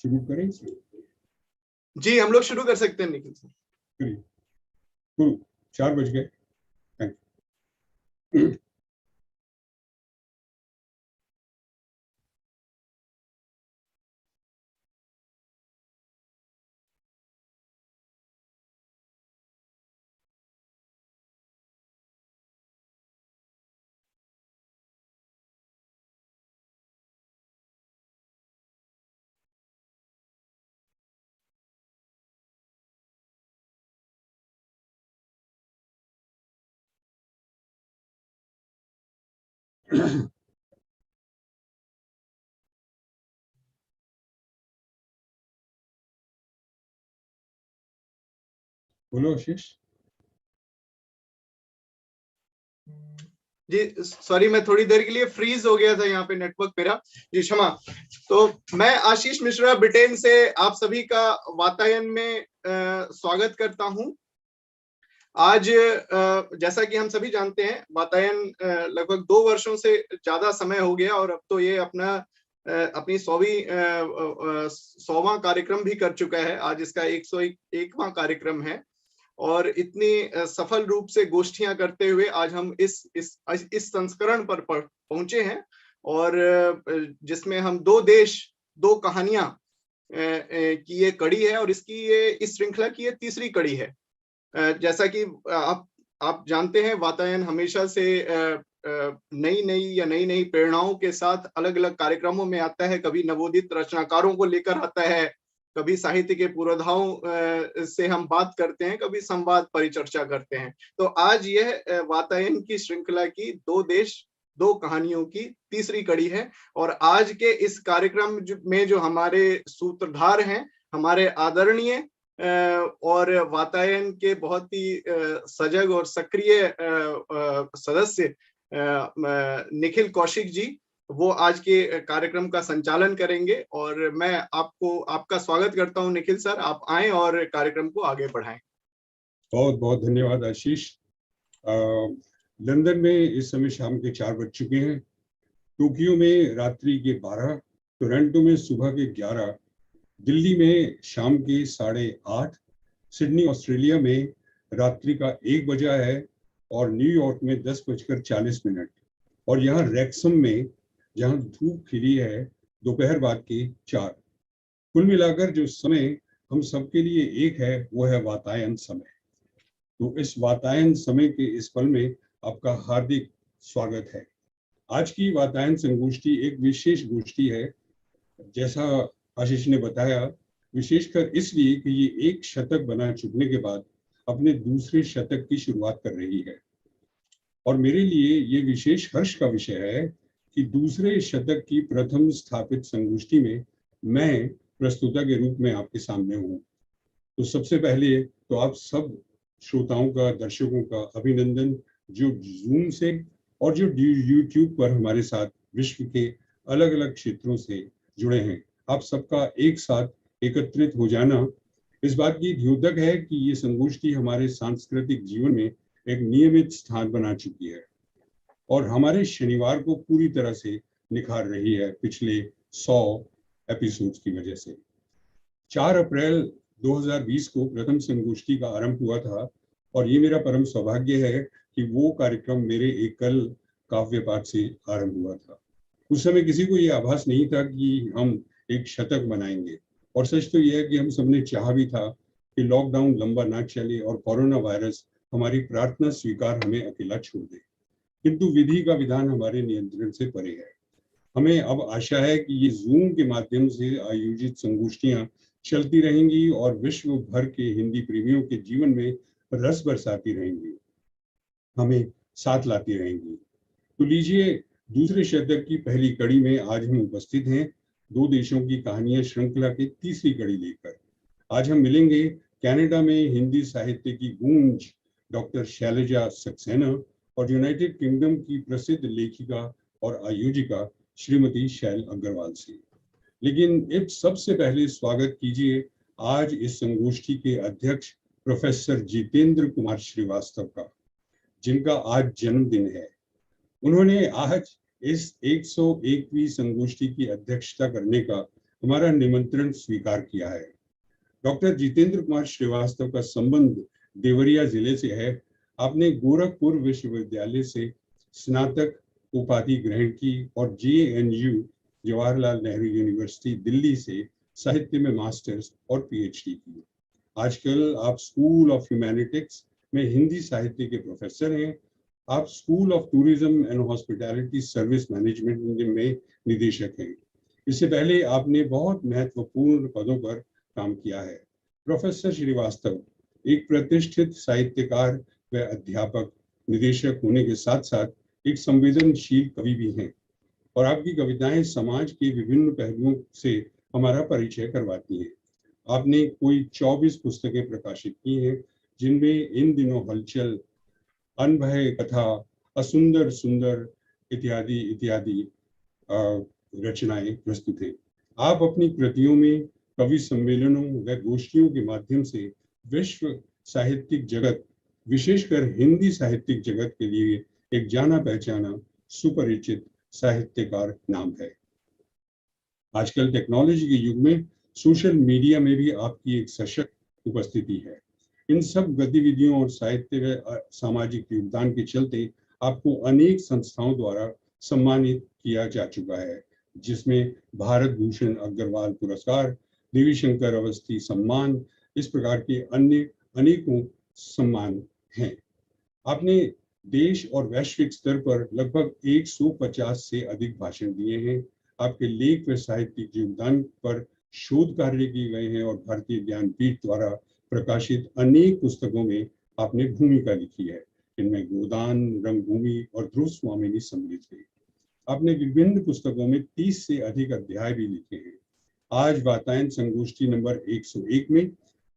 शुरू करें? जी हम लोग शुरू कर सकते हैं निखिल सर। 4 बज गए। Thank you. बोलो आशीष। जी सॉरी, मैं थोड़ी देर के लिए फ्रीज हो गया था यहाँ पे नेटवर्क मेरा, जी क्षमा। तो मैं आशीष मिश्रा ब्रिटेन से आप सभी का वातायन में स्वागत करता हूँ। आज जैसा कि हम सभी जानते हैं, वातायन लगभग 2 वर्षों से ज्यादा समय हो गया और अब तो ये अपनी 100वां कार्यक्रम भी कर चुका है। आज इसका 101वां कार्यक्रम है और इतनी सफल रूप से गोष्ठियां करते हुए आज हम इस संस्करण पर पहुंचे हैं और जिसमें हम 2 देश 2 कहानियां की ये कड़ी है और इस श्रृंखला की ये तीसरी कड़ी है। जैसा कि आप जानते हैं, वातायन हमेशा से नई प्रेरणाओं के साथ अलग अलग कार्यक्रमों में आता है। कभी नवोदित रचनाकारों को लेकर आता है, कभी साहित्य के पुरोधाओं से हम बात करते हैं, कभी संवाद परिचर्चा करते हैं। तो आज यह वातायन की श्रृंखला की 2 देश 2 कहानियों की तीसरी कड़ी है और आज के इस कार्यक्रम में जो हमारे सूत्रधार हैं, हमारे आदरणीय और वातायन के बहुत ही सजग और सक्रिय सदस्य निखिल कौशिक जी, वो आज के कार्यक्रम का संचालन करेंगे और मैं आपका स्वागत करता हूं निखिल सर। आप आएं और कार्यक्रम को आगे बढ़ाएं। बहुत बहुत धन्यवाद आशीष। लंदन में इस समय शाम के 4 बज चुके हैं, टोक्यो में रात्रि के 12, टोरंटो में सुबह के 11, दिल्ली में शाम के 8:30, सिडनी ऑस्ट्रेलिया में रात्रि का 1 बजा है और न्यूयॉर्क में 10:40 और यहाँ रैक्सम में जहाँ धूप खिली है दोपहर बाद के 4। कुल मिलाकर जो समय हम सबके लिए एक है वो है वातायन समय। तो इस वातायन समय के इस पल में आपका हार्दिक स्वागत है। आज की वातायन संगोष्ठी एक विशेष गोष्ठी है, जैसा आशीष ने बताया, विशेषकर इसलिए कि ये 1 शतक बना चुकने के बाद अपने दूसरे शतक की शुरुआत कर रही है और मेरे लिए ये विशेष हर्ष का विषय है कि दूसरे शतक की प्रथम स्थापित संगोष्ठी में मैं प्रस्तुता के रूप में आपके सामने हूँ। तो सबसे पहले तो आप सब श्रोताओं का, दर्शकों का अभिनंदन जो जूम से और जो यूट्यूब पर हमारे साथ विश्व के अलग अलग क्षेत्रों से जुड़े हैं। आप सबका एक साथ एकत्रित हो जाना इस बात की द्योतक है कि ये संगोष्ठी हमारे सांस्कृतिक जीवन में एक नियमित स्थान बना चुकी है और हमारे शनिवार को पूरी तरह से निखार रही है पिछले 100 एपिसोड्स की वजह से। 4 अप्रैल 2020 को प्रथम संगोष्ठी का आरंभ हुआ था और ये मेरा परम सौभाग्य है कि वो कार्यक्रम मेरे एकल काव्य पाठ से आरंभ हुआ था। उस समय किसी को ये आभास नहीं था कि हम एक शतक बनाएंगे और सच तो यह है कि हम सबने चाहा भी था कि लॉकडाउन लंबा ना चले और कोरोना वायरस हमारी प्रार्थना स्वीकार हमें अकेला छोड़ दे, किंतु विधि का विधान हमारे नियंत्रण से परे है। हमें अब आशा है कि ये जूम के माध्यम से आयोजित संगोष्ठियां चलती रहेंगी और विश्व भर के हिंदी प्रेमियों के जीवन में रस बरसाती रहेंगी, हमें साथ लाती रहेंगी। तो लीजिए, दूसरे शतक की पहली कड़ी में आज हम उपस्थित हैं 2 देशों की कहानियां श्रृंखला की तीसरी कड़ी लेकर। आज हम मिलेंगे कनाडा में हिंदी साहित्य की गूंज डॉक्टर शैलजा सक्सेना और यूनाइटेड किंगडम की प्रसिद्ध लेखिका और आयोजिका श्रीमती शैल अग्रवाल से। लेकिन एक सबसे पहले स्वागत कीजिए आज इस संगोष्ठी के अध्यक्ष प्रोफेसर जितेंद्र कुमार श्रीवास्तव का, जिनका आज जन्मदिन है। उन्होंने आज इस 101वीं संगोष्ठी की अध्यक्षता करने का हमारा निमंत्रण स्वीकार किया है। डॉक्टर जितेंद्र कुमार श्रीवास्तव का संबंध देवरिया जिले से है। आपने गोरखपुर विश्वविद्यालय से स्नातक उपाधि ग्रहण की और JNU जवाहरलाल नेहरू यूनिवर्सिटी दिल्ली से साहित्य में मास्टर्स और PhD की। आजकल आप स्कूल ऑफ ह्यूमैनिटिक्स में हिंदी साहित्य के प्रोफेसर हैं। आप school of tourism and hospitality service management में निदेशक हैं। इससे पहले आपने बहुत महत्वपूर्ण पदों पर काम किया है। प्रोफेसर श्रीवास्तव एक प्रतिष्ठित साहित्यकार व अध्यापक निदेशक होने के साथ साथ एक संवेदनशील कवि भी हैं और आपकी कविताएं समाज के विभिन्न पहलुओं से हमारा परिचय करवाती हैं। आपने कोई 24 पुस्तकें प्रकाशित की हैं, जिनमें इन दिनों हलचल, अनभय कथा, असुंदर सुंदर इत्यादि इत्यादि रचनाएं प्रस्तुत हैं। आप अपनी कृतियों में कवि सम्मेलनों व गोष्ठियों के माध्यम से विश्व साहित्यिक जगत, विशेषकर हिंदी साहित्यिक जगत के लिए एक जाना पहचाना सुपरिचित साहित्यकार नाम है। आजकल टेक्नोलॉजी के युग में सोशल मीडिया में भी आपकी एक सशक्त उपस्थिति है। इन सब गतिविधियों और साहित्य व सामाजिक योगदान के चलते आपको अनेक संस्थाओं द्वारा सम्मानित किया जा चुका है, जिसमें भारत भूषण अग्रवाल पुरस्कार, देवी शंकर अवस्थी सम्मान, इस प्रकार के अन्य अनेकों सम्मान हैं। आपने देश और वैश्विक स्तर पर लगभग 150 से अधिक भाषण दिए हैं। आपके लेख व साहित्यिक योगदान पर शोध कार्य किए गए हैं और भारतीय ज्ञानपीठ द्वारा प्रकाशित अनेक पुस्तकों में आपने भूमिका लिखी है। इनमें गोदान, रंगभूमि और ध्रुव स्वामिनी सम्मिलित है। आपने विभिन्न पुस्तकों में 30 से अधिक अध्याय भी लिखे हैं। आज वातायन संगोष्ठी नंबर 101 में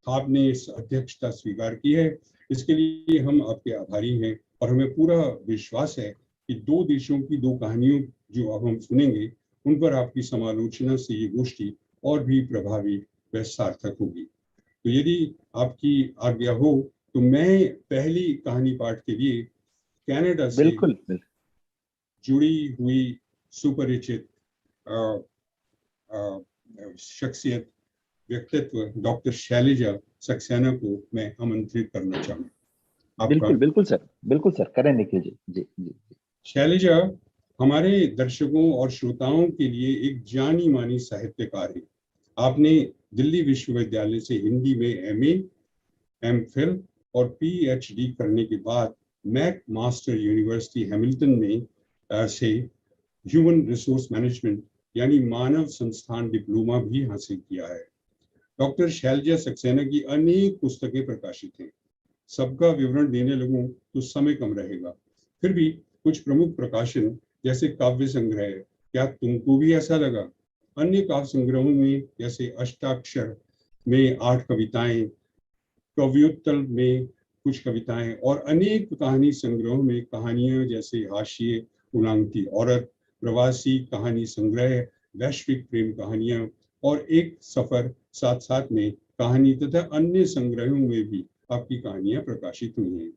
आपने इस अध्यक्षता स्वीकार की है। इसके लिए हम आपके आभारी हैं और हमें पूरा विश्वास है कि दो देशों की दो कहानियों जो अब हम सुनेंगे, उन पर आपकी समालोचना से ये गोष्ठी और भी प्रभावी व सार्थक होगी। तो यदि आपकी आज्ञा हो तो मैं पहली कहानी पाठ के लिए कनाडा से बिल्कुल जुड़ी हुई सुपरिचित शख्सियत, व्यक्तित्व डॉक्टर शैलजा सक्सेना को मैं आमंत्रित करना चाहूँगा। बिल्कुल सर, करें निखिल जी। जी। शैलजा हमारे दर्शकों और श्रोताओं के लिए एक जानी मानी साहित्यकार है। आपने दिल्ली विश्वविद्यालय से हिंदी में MA, MPhil और PhD करने के बाद मैक मास्टर यूनिवर्सिटी हैमिल्टन में से ह्यूमन रिसोर्स मैनेजमेंट यानी मानव संस्थान डिप्लोमा भी हासिल किया है। डॉक्टर शैलजा सक्सेना की अनेक पुस्तकें प्रकाशित हैं। सबका विवरण देने लगूं तो समय कम रहेगा, फिर भी कुछ प्रमुख प्रकाशन जैसे काव्य संग्रह क्या तुमको भी ऐसा लगा, अन्य काव्य संग्रहों में जैसे अष्टाक्षर में 8 कविताएं, कवियोत्तल में कुछ कविताएं और अनेक कहानी संग्रहों में कहानियां जैसे हाशिए, उलांगती औरत, प्रवासी कहानी संग्रह, वैश्विक प्रेम कहानियां और एक सफर, साथ साथ में कहानी तथा अन्य संग्रहों में भी आपकी कहानियां प्रकाशित हुई हैं।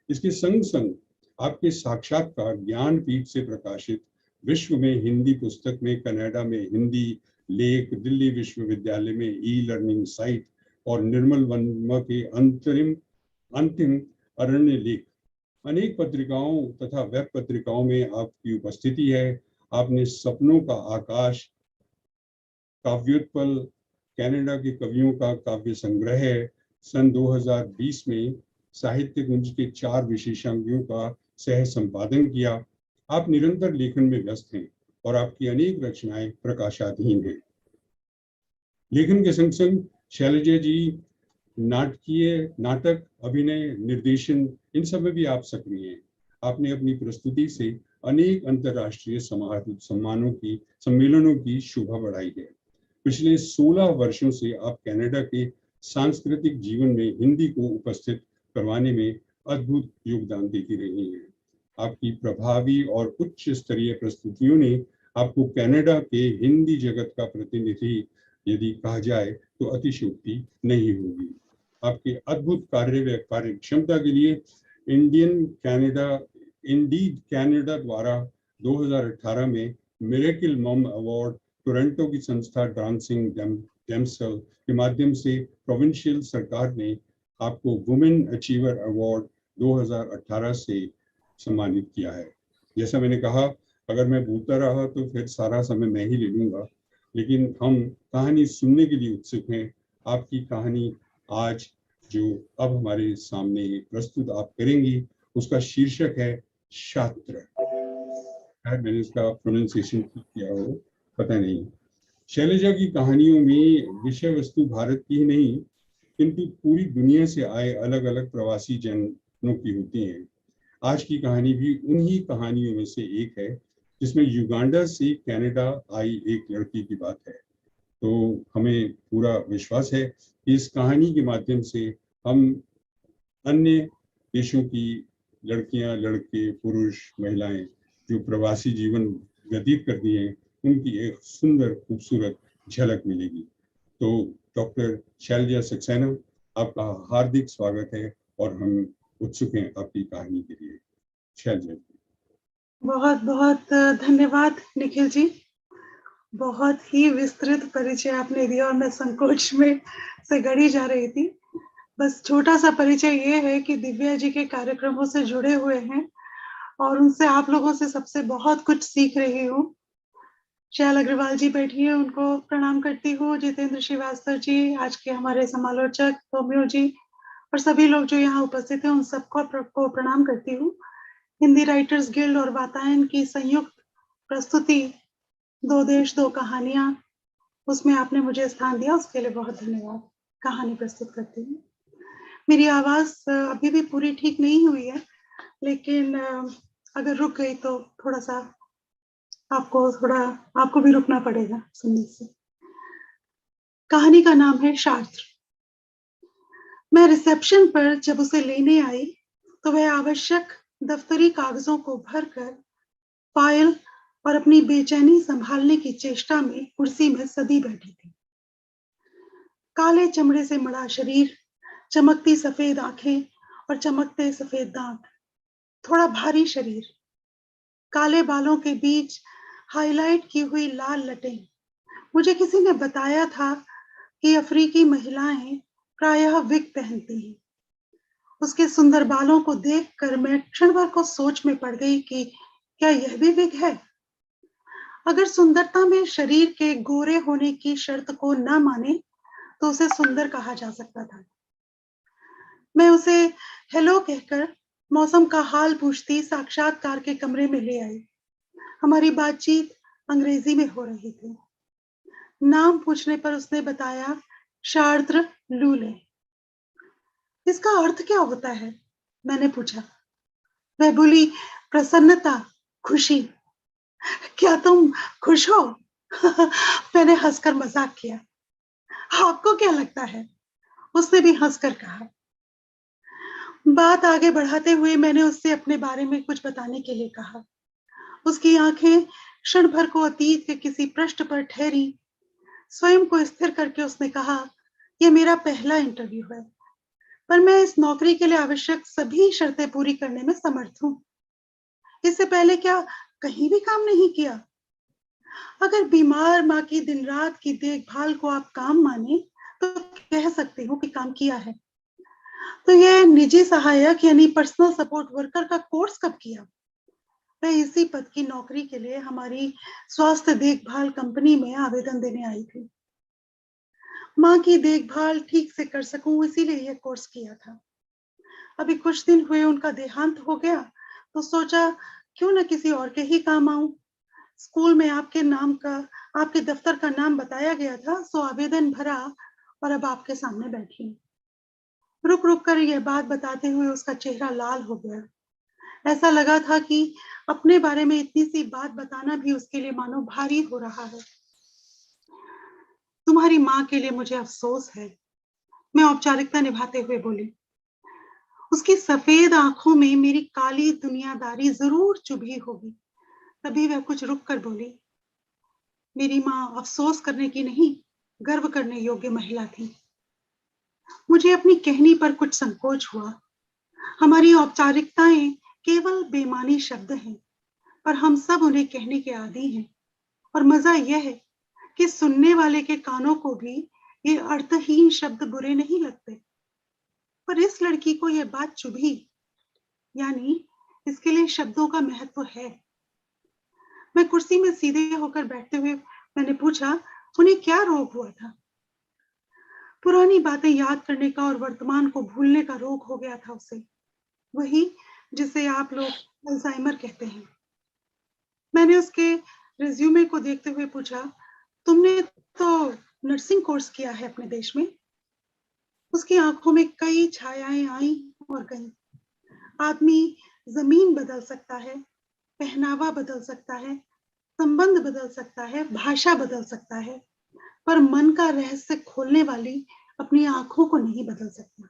इसके संग संग आपके साक्षात्कार ज्ञानपीठ से प्रकाशित विश्व में हिंदी पुस्तक में कनाडा में हिंदी लेख, दिल्ली विश्वविद्यालय में E-लर्निंग साइट और निर्मल वर्मा के अंतिम अरण्य लेख, अनेक पत्रिकाओं तथा वेब पत्रिकाओं में आपकी उपस्थिति है। आपने सपनों का आकाश, काव्योत्पल, कनाडा के कवियों का काव्य संग्रह सन 2020 में साहित्य कुंज के 4 विशेषांकों का सह संपादन किया। आप निरंतर लेखन में व्यस्त हैं और आपकी अनेक रचनाएं प्रकाशाधीन हैं। लेखन के संग संग शैलजा जी नाटक, अभिनय, निर्देशन, इन सब में भी आप सक्रिय हैं। आपने अपनी प्रस्तुति से अनेक अंतर्राष्ट्रीय सम्मेलनों की शोभा बढ़ाई है। पिछले 16 वर्षों से आप कनाडा के सांस्कृतिक जीवन में हिंदी को उपस्थित करवाने में अद्भुत योगदान देती रही हैं। आपकी प्रभावी और उच्च स्तरीय प्रस्तुतियों ने आपको कनाडा के हिंदी जगत का प्रतिनिधि यदि कहा जाए तो अतिशयोक्ति नहीं होगी। आपके अद्भुत कार्य व कार्य क्षमता के लिए इंडीड कनाडा द्वारा 2018 में मिरेकल मॉम अवार्ड टोरंटो की संस्था डांसिंग डैमसेल के माध्यम से प्रोविंशियल सरकार ने आपको वुमेन अचीवर अवार्ड 2018 से सम्मानित किया है। जैसा मैंने कहा, अगर मैं बोलता रहा तो फिर सारा समय मैं ही ले लूंगा, लेकिन हम कहानी सुनने के लिए उत्सुक हैं। आपकी कहानी आज जो अब हमारे सामने प्रस्तुत आप करेंगी, उसका शीर्षक है छात्र। मैंने इसका प्रोनाउंसिएशन किया हो पता नहीं। शैलजा की कहानियों में विषय वस्तु भारत की ही नहीं, किंतु पूरी दुनिया से आए अलग अलग प्रवासी जनों की होती हैं। आज की कहानी भी उन्हीं कहानियों में से एक है, जिसमें युगांडा से कनाडा आई एक लड़की की बात है। तो हमें पूरा विश्वास है कि इस कहानी के माध्यम से हम अन्य देशों की लड़कियां, लड़के, पुरुष, महिलाएं जो प्रवासी जीवन व्यतीत करती हैं, उनकी एक सुंदर खूबसूरत झलक मिलेगी। तो डॉक्टर शैलजा सक्सेना, आपका हार्दिक स्वागत है और हम उत्सुक हैं आपकी कहानी के लिए। शैलजा, बहुत बहुत धन्यवाद निखिल जी। बहुत ही विस्तृत परिचय आपने दिया और मैं संकोच में से गड़ी जा रही थी। बस छोटा सा परिचय ये है कि दिव्या जी के कार्यक्रमों से जुड़े हुए हैं और उनसे आप लोगों से सबसे बहुत कुछ सीख रही हूँ। शैल अग्रवाल जी बैठी है, उनको प्रणाम करती हूँ। जितेंद्र श्रीवास्तव जी, आज के हमारे समालोचक, रोमियो जी और सभी लोग जो यहाँ उपस्थित हैं, उन सबको प्रणाम करती हूँ। हिंदी राइटर्स गिल्ड और वातायन की संयुक्त प्रस्तुति दो देश दो कहानियां, उसमें आपने मुझे स्थान दिया, उसके लिए बहुत धन्यवाद। कहानी प्रस्तुत करती हूँ। मेरी आवाज अभी भी पूरी ठीक नहीं हुई है, लेकिन अगर रुक गई तो थोड़ा सा आपको भी रुकना पड़ेगा सुनने से। कहानी का नाम है छात्र। मैं रिसेप्शन पर जब उसे लेने आई तो वह आवश्यक दफ्तरी कागजों को भरकर फाइल और अपनी बेचैनी संभालने की चेष्टा में कुर्सी में सदी बैठी थी। काले चमड़े से मड़ा शरीर, चमकती सफेद आंखें और चमकते सफेद दांत, थोड़ा भारी शरीर, काले बालों के बीच हाईलाइट की हुई लाल लटें। मुझे किसी ने बताया था कि अफ्रीकी महिलाएं प्रायः विग पहनती हैं। उसके सुंदर बालों को देखकर मैं क्षण भर को सोच में पड़ गई कि क्या यह भी विग है? अगर सुंदरता में शरीर के गोरे होने की शर्त को न माने तो उसे सुंदर कहा जा सकता था। मैं उसे हेलो कहकर मौसम का हाल पूछती साक्षात्कार के कमरे में ले आई। हमारी बातचीत अंग्रेजी में हो रही थी। नाम पूछने पर उसने बताया शार्त्र लूले। इसका अर्थ क्या होता है? मैंने पूछा। वह बोली प्रसन्नता, खुशी। क्या तुम खुश हो? मैंने हंसकर मजाक किया। आपको क्या लगता है? उसने भी हंसकर कहा। बात आगे बढ़ाते हुए मैंने उससे अपने बारे में कुछ बताने के लिए कहा। उसकी आंखें क्षण भर को अतीत के किसी पृष्ठ पर ठहरी। स्वयं को स्थिर करके उसने कहा, यह मेरा पहला इंटरव्यू है, पर मैं इस नौकरी के लिए आवश्यक सभी शर्तें पूरी करने में समर्थ हूं। इससे पहले क्या कहीं भी काम नहीं किया? अगर बीमार माँ की दिन रात की देखभाल को आप काम माने तो कह सकती हूँ कि काम किया है। तो यह निजी सहायक यानी पर्सनल सपोर्ट वर्कर का कोर्स कब किया? मैं इसी पद की नौकरी के लिए हमारी स्वास्थ्य देखभाल कंपनी में आवेदन देने आई थी। माँ की देखभाल ठीक से कर सकूं, इसीलिए यह कोर्स किया था। अभी कुछ दिन हुए उनका देहांत हो गया तो सोचा क्यों न किसी और के ही काम आऊं। स्कूल में आपके दफ्तर का नाम बताया गया था, सो आवेदन भरा और अब आपके सामने बैठी हूं। रुक रुक कर यह बात बताते हुए उसका चेहरा लाल हो गया। ऐसा लगा था कि अपने बारे में इतनी सी बात बताना भी उसके लिए मानो भारी हो रहा है। तुम्हारी माँ के लिए मुझे अफसोस है, मैं औपचारिकता निभाते हुए बोली। उसकी सफेद आंखों में मेरी काली दुनियादारी जरूर चुभी होगी। तभी वह कुछ रुक कर बोली, मेरी माँ अफसोस करने की नहीं, गर्व करने योग्य महिला थी। मुझे अपनी कहनी पर कुछ संकोच हुआ। हमारी औपचारिकताएं केवल बेमानी शब्द हैं, पर हम सब उन्हें कहने के आदी हैं। और मजा यह है कि सुनने वाले के कानों को भी ये अर्थहीन शब्द बुरे नहीं लगते, पर इस लड़की को यह बात चुभी, यानी इसके लिए शब्दों का महत्व है। मैं कुर्सी में सीधे होकर बैठते हुए मैंने पूछा, उन्हें क्या रोग हुआ था? पुरानी बातें याद करने का और वर्तमान को भूलने का रोग हो गया था उसे, वही जिसे आप लोग अल्जाइमर कहते हैं। मैंने उसके रिज्यूमे को देखते हुए पूछा, तुमने तो नर्सिंग कोर्स किया है अपने देश में? उसकी आंखों में कई छायाएं आई और गईं। आदमी जमीन बदल सकता है, पहनावा बदल सकता है, संबंध बदल सकता है, भाषा बदल सकता है, पर मन का रहस्य खोलने वाली अपनी आंखों को नहीं बदल सकता।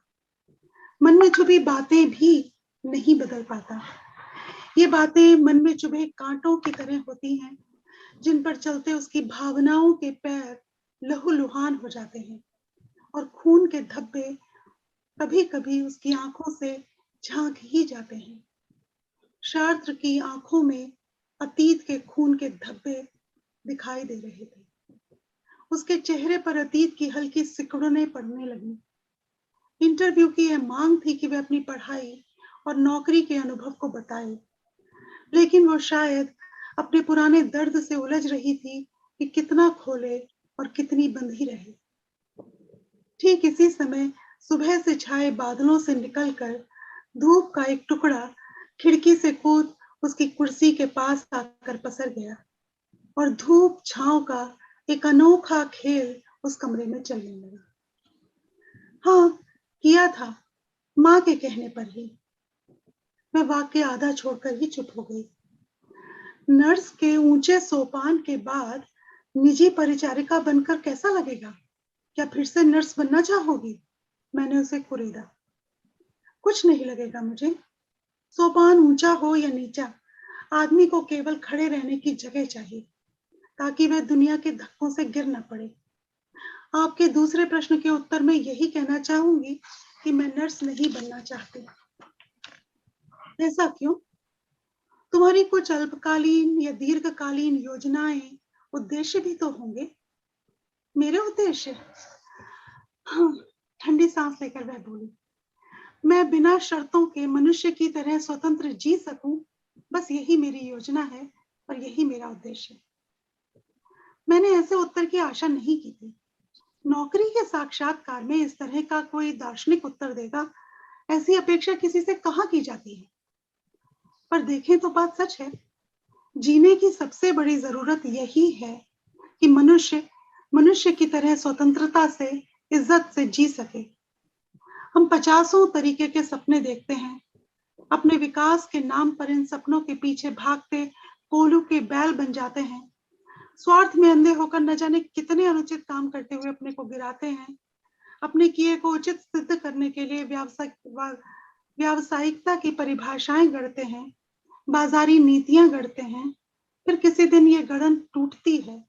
मन में छुपी बातें भी नहीं बदल पाता। ये बातें मन में चुभे कांटों की तरह होती हैं, जिन पर चलते उसकी भावनाओं के पैर लहूलुहान हो जाते हैं और खून के धब्बे कभी कभी उसकी आंखों से झांक ही जाते हैं। शार्त्र की आंखों में अतीत के खून के धब्बे दिखाई दे रहे थे। उसके चेहरे पर अतीत की हल्की सिकुड़नें पड़ने लगी। इंटरव्यू की यह मांग थी कि वह अपनी पढ़ाई और नौकरी के अनुभव को बताए, लेकिन वो शायद अपने पुराने दर्द से उलझ रही थी कि कितना खोले और कितनी बंधी रहे। ठीक इसी समय सुबह से छाए बादलों से निकलकर धूप का एक टुकड़ा खिड़की से कूद उसकी कुर्सी के पास आकर पसर गया और धूप छांव का एक अनोखा खेल उस कमरे में चलने लगा। हाँ, किया था, माँ के कहने पर ही। मैं वाक्य आधा छोड़कर ही चुप हो गई। नर्स के ऊंचे सोपान के बाद निजी परिचारिका बनकर कैसा लगेगा? क्या फिर से नर्स बनना चाहोगी? मैंने उसे कुरेदा। कुछ नहीं लगेगा मुझे। सोपान ऊंचा हो या नीचा, आदमी को केवल खड़े रहने की जगह चाहिए ताकि वह दुनिया के धक्कों से गिर न पड़े। आपके दूसरे प्रश्न के उत्तर में यही कहना चाहूंगी कि मैं नर्स नहीं बनना चाहती। ऐसा क्यों? तुम्हारी कुछ अल्पकालीन या दीर्घकालीन योजनाएं, उद्देश्य भी तो होंगे। मेरे उद्देश्य? हाँ, ठंडी सांस लेकर वह बोली, मैं बिना शर्तों के मनुष्य की तरह स्वतंत्र जी सकूं, बस यही मेरी योजना है और यही मेरा उद्देश्य है। मैंने ऐसे उत्तर की आशा नहीं की थी। नौकरी के साक्षात्कार में इस तरह का कोई दार्शनिक उत्तर देगा, ऐसी अपेक्षा किसी से कहाँ की जाती है? पर देखें तो बात सच है। जीने की सबसे बड़ी जरूरत यही है कि मनुष्य की तरह स्वतंत्रता से, इज्जत से जी सके। हम 50 तरीके के सपने देखते हैं। अपने विकास के नाम पर इन सपनों के पीछे भागते कोलू के बैल बन जाते हैं। स्वार्थ में अंधे होकर न जाने कितने अनुचित काम करते हुए अपने को गिराते हैं। अपने किए को उचित सिद्ध करने के लिए व्यावसायिकता की परिभाषाएं गढ़ते हैं, बाजारी नीतियां गढ़ते हैं। फिर किसी दिन ये गढ़न टूटती है।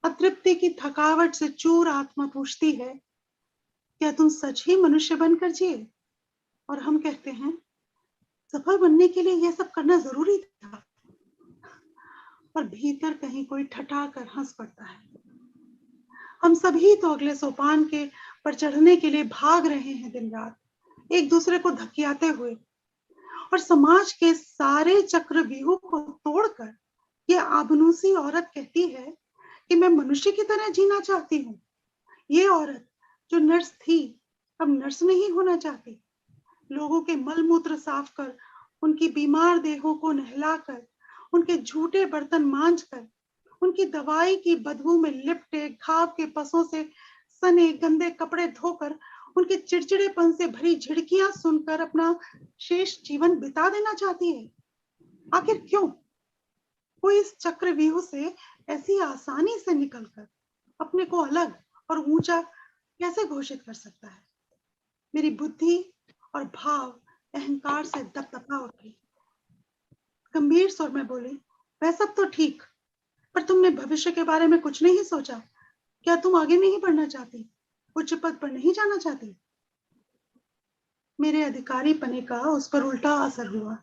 अतृप्ति की थकावट से चूर आत्मा पूछती है, क्या तुम सच ही मनुष्य बनकर जिए? और हम कहते हैं, सफल बनने के लिए यह सब करना जरूरी था। और भीतर कहीं कोई ठठा कर हंस पड़ता है। हम सभी तो अगले सोपान के पर चढ़ने के लिए भाग रहे हैं दिन रात, एक दूसरे को धकियाते हुए। और समाज के सारे चक्रव्यूह को तोड़कर ये आबनूसी औरत कहती है कि मैं मनुष्य की तरह जीना चाहती हूँ। ये औरत जो नर्स थी, अब नर्स नहीं होना चाहती। लोगों के मलमूत्र साफ कर, उनकी बीमार देहों को नहलाकर, उनके झूठे बर्तन मांजकर, उनकी दवाई की बदबू में लिपटे घाव के पसों से सने गंदे कपड़े धोकर, उनके चिड़चिड़ेपन से भरी झिड़कियां सुनकर अपना शेष जीवन बिता देना चाहती है। आखिर क्यों? कोई इस चक्रव्यूह से ऐसी आसानी से निकलकर अपने को अलग और ऊंचा कैसे घोषित कर सकता है? मेरी बुद्धि और भाव अहंकार से दबदबा उठी। गंभीर स्वर में बोली, वह सब तो ठीक, पर तुमने भविष्य के बारे में कुछ नहीं सोचा? क्या तुम आगे नहीं बढ़ना चाहती? उच्च पद पर नहीं जाना चाहती? मेरे अधिकारी पने का उस पर उल्टा असर हुआ।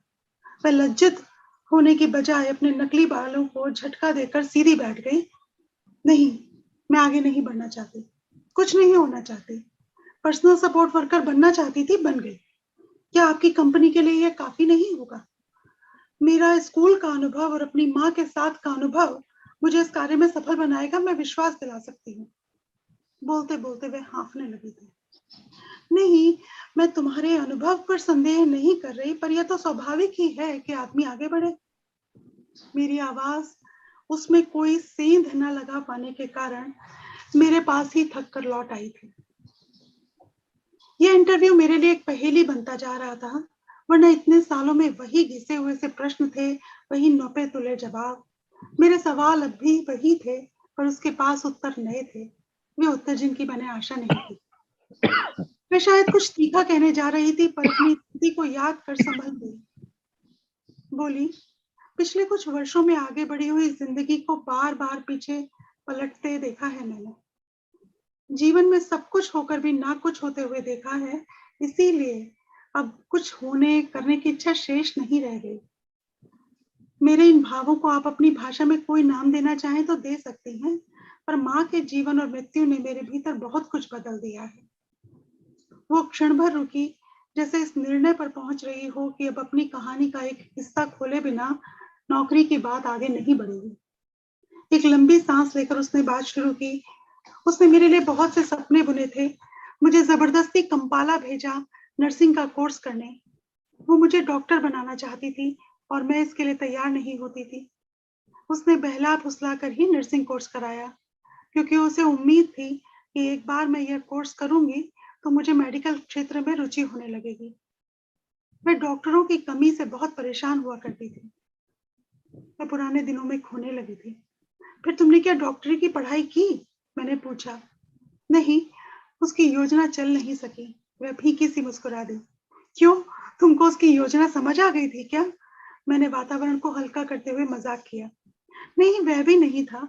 वह लज्जित होने की बजाय अपने नकली बालों को झटका देकर सीधी बैठ गई। नहीं, मैं आगे नहीं बढ़ना चाहती, कुछ नहीं होना चाहती। पर्सनल सपोर्ट वर्कर बनना चाहती थी, बन गई। क्या आपकी कंपनी के लिए यह काफी नहीं होगा? मेरा स्कूल का अनुभव और अपनी माँ के साथ का अनुभव मुझे इस कार्य में सफल बनाएगा, मैं विश्वास दिला सकती हूँ। बोलते बोलते वे हाँफने लगी थी। नहीं, मैं तुम्हारे अनुभव पर संदेह नहीं कर रही, पर यह तो स्वाभाविक ही है कि आदमी आगे बढ़े। मेरी आवाज उसमें कोई सेंध न लगा पाने के कारण मेरे पास ही थक कर लौट आई थी। यह इंटरव्यू मेरे लिए एक पहेली बनता जा रहा था, वरना इतने सालों में वही घिसे हुए से प्रश्न थे, वही नौपे तुले जवाब। मेरे सवाल अब भी वही थे, पर उसके पास उत्तर नए थे, वे उत्तर जिनकी मैंने आशा नहीं की। मैं शायद कुछ तीखा कहने जा रही थी, पर अपनी स्थिति को याद कर संभल गई। बोली, पिछले कुछ वर्षों में आगे बढ़ी हुई जिंदगी को बार बार पीछे पलटते देखा है मैंने। जीवन में सब कुछ होकर भी ना कुछ होते हुए देखा है, इसीलिए अब कुछ होने करने की इच्छा शेष नहीं रह गई। मेरे इन भावों को आप अपनी भाषा में कोई नाम देना चाहें तो दे सकती हैं, पर माँ के जीवन और मृत्यु ने मेरे भीतर बहुत कुछ बदल दिया है। वो क्षण भर रुकी, जैसे इस निर्णय पर पहुंच रही हो कि अब अपनी कहानी का एक हिस्सा खोले बिना नौकरी की बात आगे नहीं बढ़ेगी। एक लंबी सांस लेकर उसने बात शुरू की। उसने मेरे लिए बहुत से सपने बुने थे, मुझे जबरदस्ती कंपाला भेजा नर्सिंग का कोर्स करने। वो मुझे डॉक्टर बनाना चाहती थी और मैं इसके लिए तैयार नहीं होती थी। उसने बहला फुसला कर ही नर्सिंग कोर्स कराया, क्योंकि उसे उम्मीद थी कि एक बार मैं यह कोर्स करूंगी तो मुझे मेडिकल क्षेत्र में रुचि होने लगेगी। मैं डॉक्टरों की कमी से बहुत परेशान हुआ करती थी। मैं पुराने दिनों में खोने लगी थी। फिर तुमने क्या डॉक्टरी की पढ़ाई की? मैंने पूछा। नहीं, उसकी योजना चल नहीं सकी। वह फीकी सी मुस्कुरा दी। क्यों, तुमको उसकी योजना समझ आ गई थी क्या? मैंने वातावरण को हल्का करते हुए मजाक किया। नहीं, वह भी नहीं था।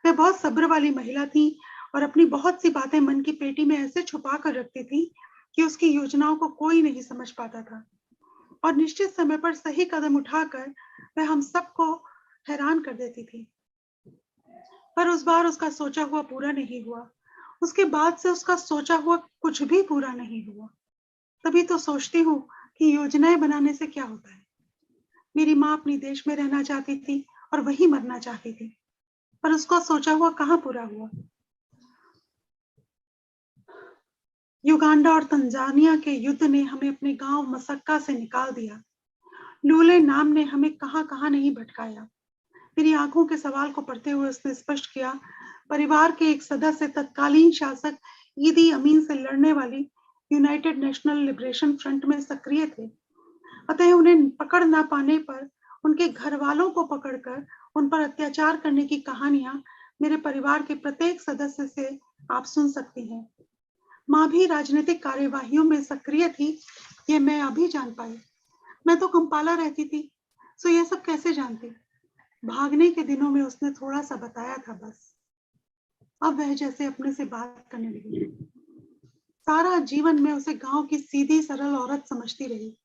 वह बहुत सब्र वाली महिला थी और अपनी बहुत सी बातें मन की पेटी में ऐसे छुपा कर रखती थी कि उसकी योजनाओं को कोई नहीं समझ पाता था, और निश्चित समय पर सही कदम उठाकर वह हम सबको हैरान कर देती थी। पर उस बार उसका सोचा हुआ पूरा नहीं हुआ। उसके बाद से उसका सोचा हुआ कुछ भी पूरा नहीं हुआ। तभी तो सोचती हूँ कि योजनाएं बनाने से क्या होता है। मेरी माँ अपनी देश में रहना चाहती थी और वहीं मरना चाहती थी, पर उसका सोचा हुआ कहाँ पूरा हुआ। युगांडा और तंजानिया के युद्ध ने हमें अपने गांव मसक्का से निकाल दिया। लूले नाम ने हमें कहाँ कहाँ नहीं भटकाया। मेरी आंखों के सवाल को पढ़ते हुए उसने स्पष्ट किया, परिवार के एक सदस्य तत्कालीन शासक ईदी अमीन से लड़ने वाली यूनाइटेड नेशनल लिबरेशन फ्रंट में सक्रिय थे। अतः उन्हें पकड़ ना पाने पर उनके घर वालों को पकड़कर उन पर अत्याचार करने की कहानियां मेरे परिवार के प्रत्येक सदस्य से आप सुन सकती हैं। माँ भी राजनीतिक कार्यवाहियों में सक्रिय थी, ये मैं अभी जान पाई। मैं तो कंपाला रहती थी, सो ये सब कैसे जानती? भागने के दिनों में उसने थोड़ा सा बताया था बस। अब वह जैसे अपने से बात करने लगी। सारा जीवन में उसे गांव की सीधी सरल औरत समझती रही।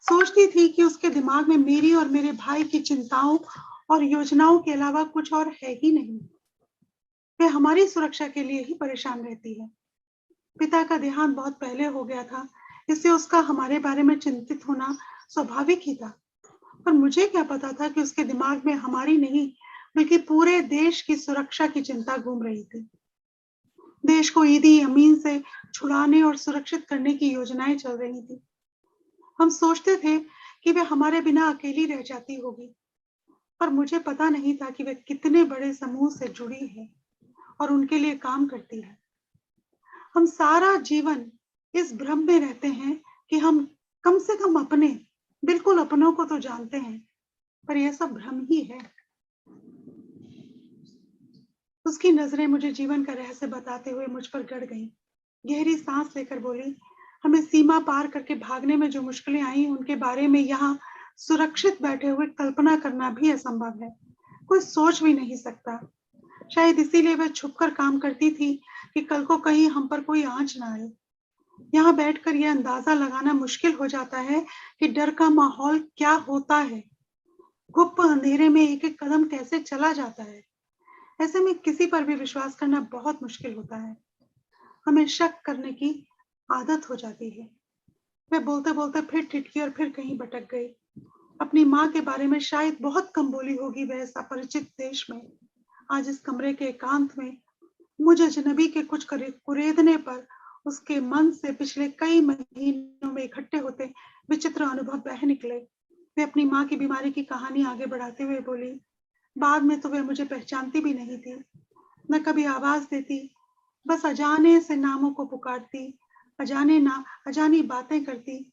सोचती थी कि उसके दिमाग में मेरी और मेरे भाई की चिंताओं और योजनाओं के अलावा कुछ और है ही नहीं। वह हमारी सुरक्षा के लिए ही परेशान रहती है। पिता का देहांत बहुत पहले हो गया था, इससे उसका हमारे बारे में चिंतित होना स्वाभाविक ही था। पर मुझे क्या पता था कि उसके दिमाग में हमारी नहीं, बल्कि पूरे देश की सुरक्षा की चिंता घूम रही थी। देश को ईदी अमीन से छुड़ाने और सुरक्षित करने की योजनाएं चल रही थी। हम सोचते थे कि वे हमारे बिना अकेली रह जाती होगी, पर मुझे पता नहीं था कि वे कितने बड़े समूह से जुड़ी है और उनके लिए काम करती है। हम सारा जीवन इस भ्रम में रहते हैं कि हम कम से कम अपने, बिल्कुल अपनों को तो जानते हैं, पर यह सब भ्रम ही है। उसकी नजरें मुझे जीवन का रहस्य बताते हुए मुझ पर गड़ गईं। गहरी सांस लेकर बोली, हमें सीमा पार करके भागने में जो मुश्किलें आई उनके बारे में यहाँ सुरक्षित बैठे हुए कल्पना करना भी असंभव है। कोई सोच भी नहीं सकता। शायद इसीलिए वह छुपकर काम करती थी कि कल को कहीं हम पर कोई आंच ना आए। यहाँ बैठकर यह अंदाजा लगाना मुश्किल हो जाता है कि डर का माहौल क्या होता है, गुप्त अंधेरे में एक एक कदम कैसे चला जाता है। ऐसे में किसी पर भी विश्वास करना बहुत मुश्किल होता है। हमें शक करने की आदत हो जाती है। मैं बोलते बोलते फिर ठिठकी और फिर कहीं भटक गई। अपनी माँ के बारे में शायद बहुत कम बोली होगी वह इस अपरिचित देश में। आज इस कमरे के एकांत में मुझ अजनबी के कुछ कुरेदने पर उसके मन से पिछले कई महीनों में इकट्ठे होते विचित्र अनुभव बह निकले। वे अपनी माँ की बीमारी की कहानी आगे बढ़ाते हुए बोली, बाद में तो वह मुझे पहचानती भी नहीं थी। मैं कभी आवाज देती, बस अजाने से नामों को पुकारती, अजानी बातें करती।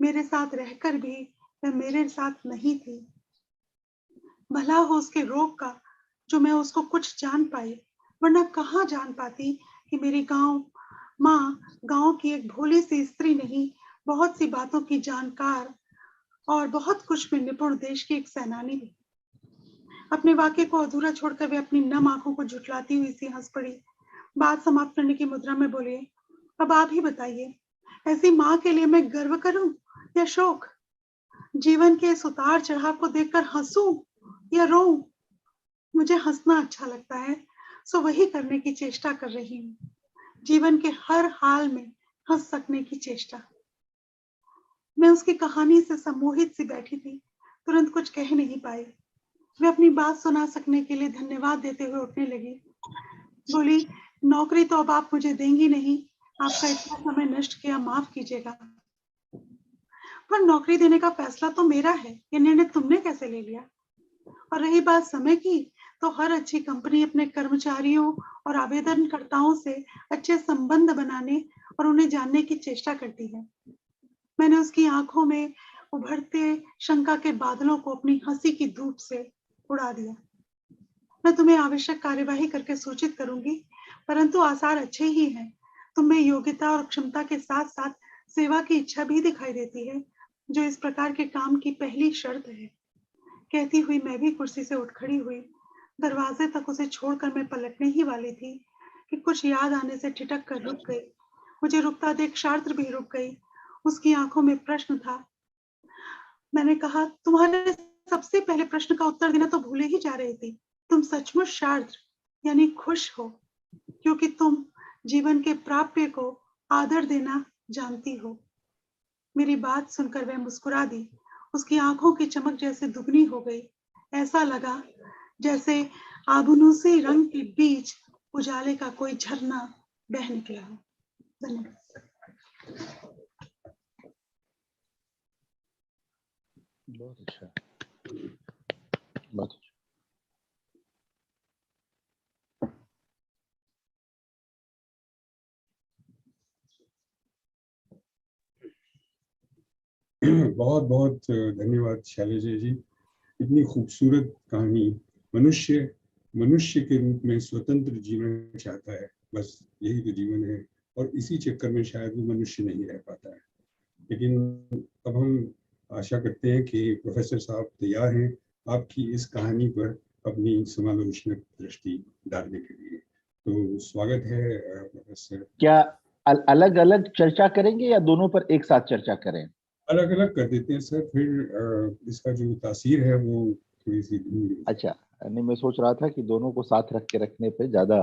मेरे साथ रहकर भी वह मेरे साथ नहीं थी। भला हो उसके रोग का जो मैं उसको कुछ जान पाई, वरना कहाँ जान पाती कि मेरी गांव की एक भोली सी स्त्री नहीं, बहुत सी बातों की जानकार और बहुत कुछ में निपुण देश की एक सेनानी भी। अपने वाक्य को अधूरा छोड़कर वे अपनी नम आंखों को झुठलाती हुई सी हंस पड़ी। बात समाप्त करने की मुद्रा में बोली, अब आप ही बताइए, ऐसी माँ के लिए मैं गर्व करूं या शोक? जीवन के इस उतार चढ़ाव को देखकर हंसूं या रोऊं? मुझे हंसना अच्छा लगता है, सो वही करने की चेष्टा कर रही हूँ। जीवन के हर हाल में हंस सकने की चेष्टा। मैं उसकी कहानी से सम्मोहित सी बैठी थी, तुरंत कुछ कह नहीं पाई। वे अपनी बात सुना सकने के लिए धन्यवाद देते हुए उठने लगी। बोली, नौकरी तो अब आप मुझे देंगी नहीं, आपका इतना समय नष्ट किया माफ कीजिएगा। पर नौकरी देने का फैसला तो मेरा है, ये निर्णय तुमने कैसे ले लिया? और रही बात समय की, तो हर अच्छी कंपनी अपने कर्मचारियों और आवेदनकर्ताओं से अच्छे संबंध बनाने और उन्हें जानने की चेष्टा करती है। मैंने उसकी आंखों में उभरते शंका के बादलों को अपनी हंसी की धूप से उड़ा दिया। मैं तुम्हें आवश्यक कार्यवाही करके सूचित करूंगी, परंतु आसार अच्छे ही हैं। तुम्हें योग्यता और क्षमता के साथ साथ सेवा की इच्छा भी दिखाई देती है, जो इस प्रकार के काम की पहली शर्त है। कहती हुई मैं भी कुर्सी से उठ खड़ी हुई। दरवाजे तक उसे छोड़कर मैं पलटने ही वाली थी कि कुछ याद आने से ठिठक कर रुक गई। मुझे रुकता देख शार्त्र भी रुक गई। उसकी आंखों में प्रश्न था। मैंने कहा, तुम्हारे सबसे पहले प्रश्न का उत्तर देना तो भूले ही जा रही थी। तुम सचमुच शार्त्र यानी खुश हो, क्योंकि तुम जीवन के प्राप्य को आदर देना जानती हो। मेरी बात सुनकर वह मुस्कुरा दी। उसकी आंखों की चमक जैसे दुगनी हो गई। ऐसा लगा जैसे आभूनुसी रंग के बीच उजाले का कोई झरना बह निकला हो। धन्यवाद। बहुत अच्छा, बहुत अच्छा। बहुत बहुत धन्यवाद शैलजा जी। इतनी खूबसूरत कहानी। मनुष्य के रूप में स्वतंत्र जीना चाहता है, बस यही तो जीवन है, और इसी चक्कर में शायद वो मनुष्य नहीं रह पाता है। लेकिन अब हम आशा करते हैं कि प्रोफेसर साहब तैयार हैं आपकी इस कहानी पर अपनी समालोचनात्मक दृष्टि डालने के लिए। तो स्वागत है प्रोफेसर। क्या अलग अलग चर्चा करेंगे या दोनों पर एक साथ चर्चा करें? अलग अलग कर देते हैं सर, फिर इसका जो तासीर है वो थोड़ी सी धीमी। अच्छा, नहीं मैं सोच रहा था कि दोनों को साथ रख के रखने पे ज्यादा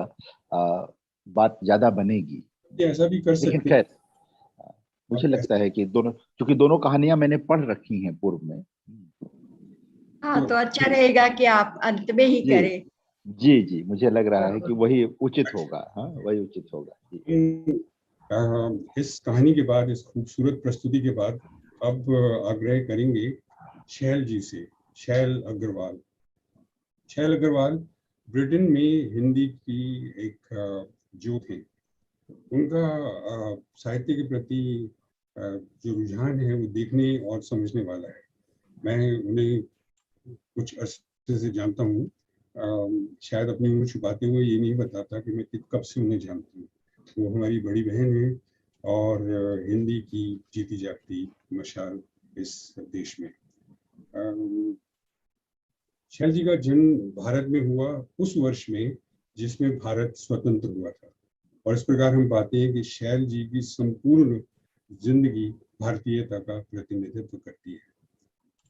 बात ज्यादा बनेगी। ऐसा भी कर लेकिन सकते खैर मुझे लगता है कि दोनों, क्योंकि दोनों कहानियां मैंने पढ़ रखी हैं पूर्व में। हाँ, तो अच्छा रहेगा कि आप अंत में ही करें। जी जी, मुझे लग रहा है कि वही उचित होगा। हाँ, वही उचित होगा जी। इस कहानी के बाद, इस खूबसूरत प्रस्तुति के बाद अब आग्रह करेंगे शैल जी से। शैल अग्रवाल ब्रिटेन में हिंदी की एक जो थे, उनका साहित्य के प्रति जो रुझान है वो देखने और समझने वाला है। मैं उन्हें कुछ अर्से से जानता हूँ। शायद अपनी उम्र छुपाते हुए ये नहीं बताता कि मैं कब से उन्हें जानती हूँ। वो हमारी बड़ी बहन है और हिंदी की जीती जागती मशाल इस देश में। शैल जी का जन्म भारत में हुआ उस वर्ष में जिसमें भारत स्वतंत्र हुआ था, और इस प्रकार हम पाते हैं कि शैल जी की संपूर्ण जिंदगी भारतीयता का प्रतिनिधित्व करती है।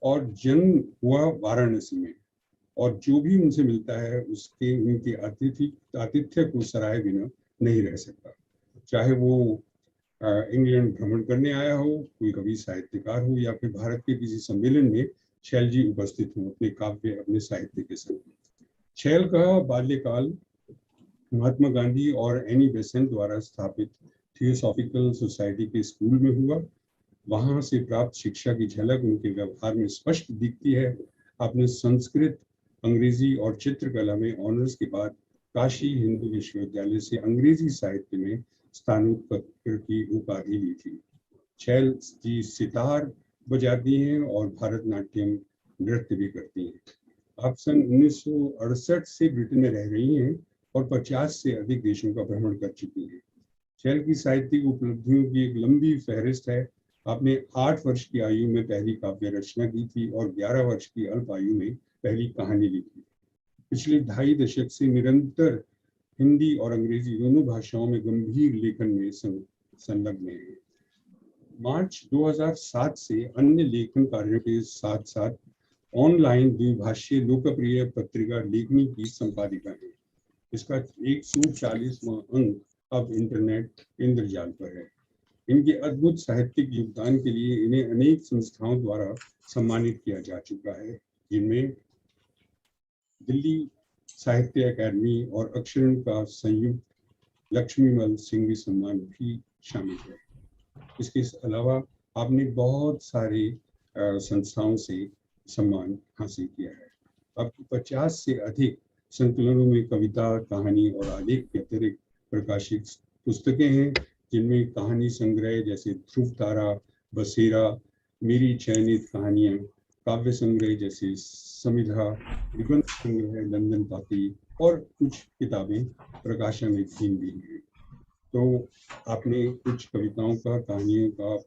और जन्म हुआ वाराणसी में, और जो भी उनसे मिलता है उसके उनके आतिथ्य को सराहे बिना नहीं रह सकता। चाहे वो इंग्लैंड भ्रमण करने आया हो, कोई कवि साहित्यकार हो, या फिर भारत के किसी सम्मेलन में छैल जी उपस्थित हो अपने काव्य अपने साहित्य के संग। छैल का बाल्यकाल महात्मा गांधी और एनी बेसेंट द्वारा स्थापित थियोसॉफिकल सोसाइटी के स्कूल में हुआ। वहां से प्राप्त शिक्षा की झलक उनके व्यवहार में स्पष्ट दिखती है। आपने संस्कृत, अंग्रेजी और चित्रकला में ऑनर्स के बाद काशी हिंदू विश्वविद्यालय से अंग्रेजी साहित्य में स्नातकोत्तर की उपाधि ली थी। छैल जी सितार बजाती हैं और भरतनाट्यम नृत्य भी करती हैं। आप सन 1968 से ब्रिटेन में रह रही हैं और 50 से अधिक देशों का भ्रमण कर चुकी हैं। छैल की साहित्यिक उपलब्धियों की एक लंबी फहरिस्त है। आपने 8 वर्ष की आयु में पहली काव्य रचना की थी और 11 वर्ष की अल्प आयु में पहली कहानी लिखी। पिछले 2.5 दशक से निरंतर हिंदी और अंग्रेजी दोनों भाषाओं में गंभीर लेखन में संलग्न है। मार्च 2007 से अन्य लेखन कार्यों के साथ साथ ऑनलाइन द्विभाषीय लोकप्रिय पत्रिका लेखनी की संपादिका है। इसका 140वां अंक अब इंटरनेट इंद्रजाल पर है। इनके अद्भुत साहित्यिक योगदान के लिए इन्हें अनेक संस्थाओं द्वारा सम्मानित किया जा चुका है, जिनमें दिल्ली साहित्य अकादमी और अक्षरण का संयुक्त लक्ष्मीमल सिंह सम्मान भी शामिल है। इसके अलावा आपने बहुत सारे संस्थाओं से सम्मान हासिल किया है। आपकी 50 से अधिक संकलनों में कविता, कहानी और आलेख के अतिरिक्त प्रकाशित पुस्तकें हैं, जिनमें कहानी संग्रह जैसे ध्रुव तारा, बसेरा, मेरी चयनित कहानियां, काव्य संग्रह जैसे समिधा, निबंध संग्रह लंदन पाती और कुछ किताबें प्रकाशनाधीन भी हैं। तो आपने कुछ कविताओं का, कहानियों का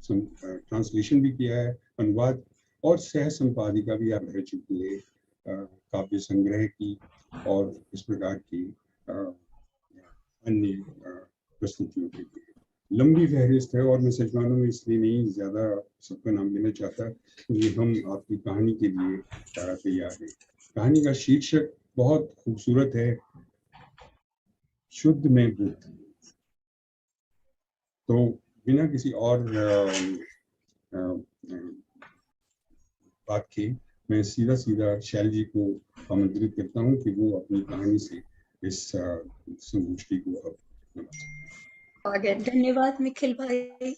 ट्रांसलेशन भी किया है, अनुवाद और सह संपादिका भी आप रह चुकी है काव्य संग्रह की और इस प्रकार की अन्य प्रस्तुतियों के लिए। लंबी फहरिस्त है और मैं सच मानूं में इसलिए नहीं ज्यादा सबका नाम लेना चाहता, क्योंकि हम आपकी कहानी के लिए तैयार हैं। कहानी का शीर्षक बहुत खूबसूरत है, शुद्ध में बुद्ध। तो बिना किसी और बात के मैं सीधा शैल जी को आमंत्रित करता हूं कि वो अपनी कहानी से इस संगोष्ठी को अब आगे। धन्यवाद निखिल भाई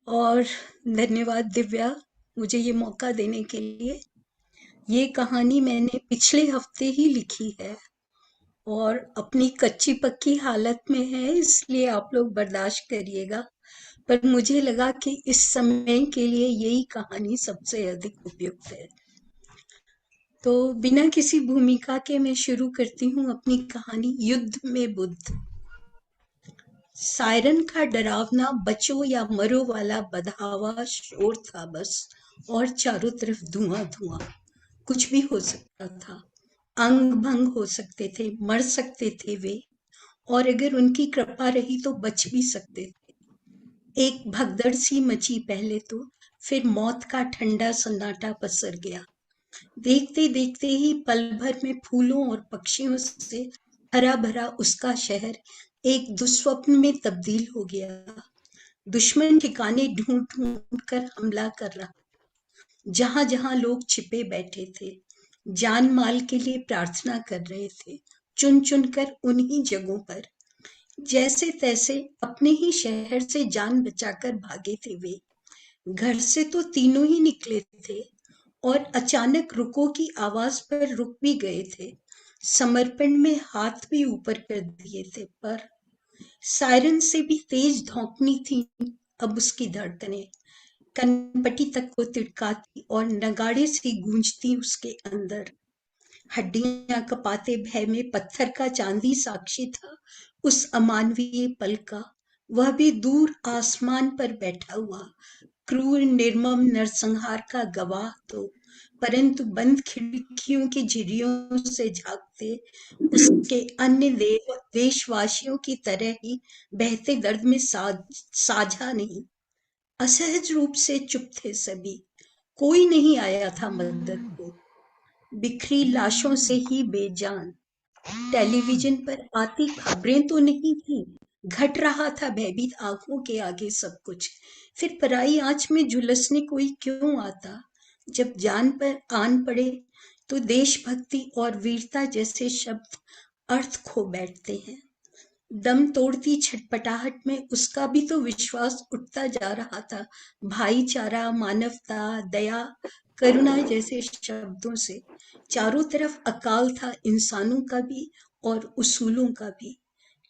और धन्यवाद दिव्या मुझे ये मौका देने के लिए। ये कहानी मैंने पिछले हफ्ते ही लिखी है और अपनी कच्ची पक्की हालत में है, इसलिए आप लोग बर्दाश्त करिएगा, पर मुझे लगा कि इस समय के लिए यही कहानी सबसे अधिक उपयुक्त है। तो बिना किसी भूमिका के मैं शुरू करती हूँ अपनी कहानी युद्ध में बुद्ध। सायरन का डरावना बचो या मरो वाला बधावा शोर था बस, और चारों तरफ धुआं धुआं। कुछ भी हो सकता था, अंग भंग हो सकते थे, मर सकते थे वे, और अगर उनकी कृपा रही तो बच भी सकते थे। एक भगदड़ सी मची पहले तो, फिर मौत का ठंडा सन्नाटा पसर गया। देखते देखते ही पल भर में फूलों और पक्षियों से हरा भरा उसका शहर एक दुस्वप्न में तब्दील हो गया। दुश्मन ठिकाने ढूंढ ढूंढ कर हमला कर रहा। जहां जहां लोग छिपे बैठे थे, जान माल के लिए प्रार्थना कर रहे थे, चुन चुन कर उन्हीं जगहों पर जैसे तैसे अपने ही शहर से जान बचाकर भागे थे वे। घर से तो तीनों ही निकले थे और अचानक रुको की आवाज पर रुक भी गए थे। समर्पण में हाथ भी ऊपर कर दिए थे, पर सायरन से भी तेज धौंकनी थी अब उसकी धड़कनें। कनपटी तक को तिड़काती और नगाड़े से गूंजती उसके अंदर। हड्डियां कपाते भय में पत्थर का चांदी साक्षी था उस अमानवीय पल का। वह भी दूर आसमान पर बैठा हुआ, क्रूर निर्मम नरसंहार का गवाह तो, परंतु बंद खिड़कियों की झिर्रियों से झांकते उसके अन्य देशवासियों की तरह ही बहते दर्द में साझा नहीं। असहज रूप से चुप थे सभी, कोई नहीं आया था मदद को। बिखरी लाशों से ही बेजान। टेलीविजन पर आती खबरें तो नहीं थी, घट रहा था भयभीत आंखों के आगे सब कुछ। फिर पराई आंच में झुलसने कोई क्यों आता? जब जान पर आन पड़े तो देशभक्ति और वीरता जैसे शब्द अर्थ खो बैठते हैं। दम तोड़ती छटपटाहट में उसका भी तो विश्वास उठता जा रहा था, भाईचारा, मानवता, दया, करुणा जैसे शब्दों से। चारों तरफ अकाल था, इंसानों का भी और उसूलों का भी।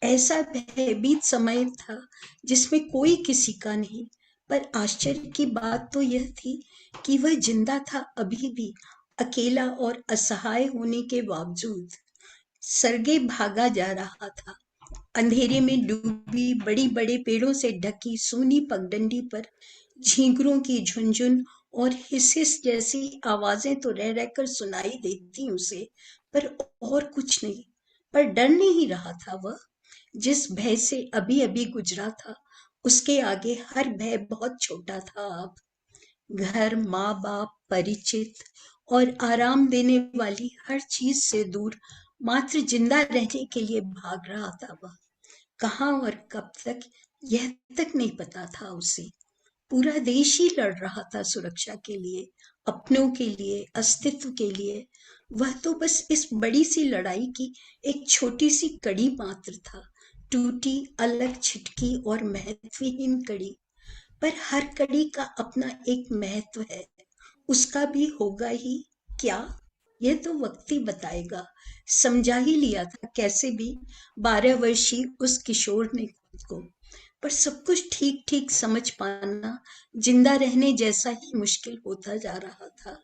ऐसा भयभीत समय था जिसमें कोई किसी का नहीं। पर आश्चर्य की बात तो यह थी कि वह जिंदा था अभी भी, अकेला और असहाय होने के बावजूद। सरगे भागा जा रहा था, अंधेरे में डूबी बड़ी बड़े पेड़ों से ढकी सूनी पगडंडी पर झींगरों की झुनझुन और हिस जैसी आवाजें तो रह रहकर सुनाई देती उसे, पर और कुछ नहीं। पर डर नहीं रहा था वह, जिस भय से अभी अभी गुजरा था, उसके आगे हर भय बहुत छोटा था अब। घर, माँ बाप, परिचित और आराम देने वाली हर चीज से दूर मात्र जिंदा रहने के लिए भाग रहा था वह। कहाँ और कब तक, यह तक नहीं पता था उसे। पूरा देश ही लड़ रहा था सुरक्षा के लिए, अपनों के लिए, अस्तित्व के लिए। वह तो बस इस बड़ी सी लड़ाई की एक छोटी सी कड़ी मात्र था, टूटी, अलग, छिटकी और महत्वहीन कड़ी। पर हर कड़ी का अपना एक महत्व है, उसका भी होगा ही। क्या, यह तो वक्त ही बताएगा। समझा ही लिया था कैसे भी 12 वर्षीय उस किशोर ने खुद को। पर सब कुछ ठीक ठीक समझ पाना जिंदा रहने जैसा ही मुश्किल होता जा रहा था।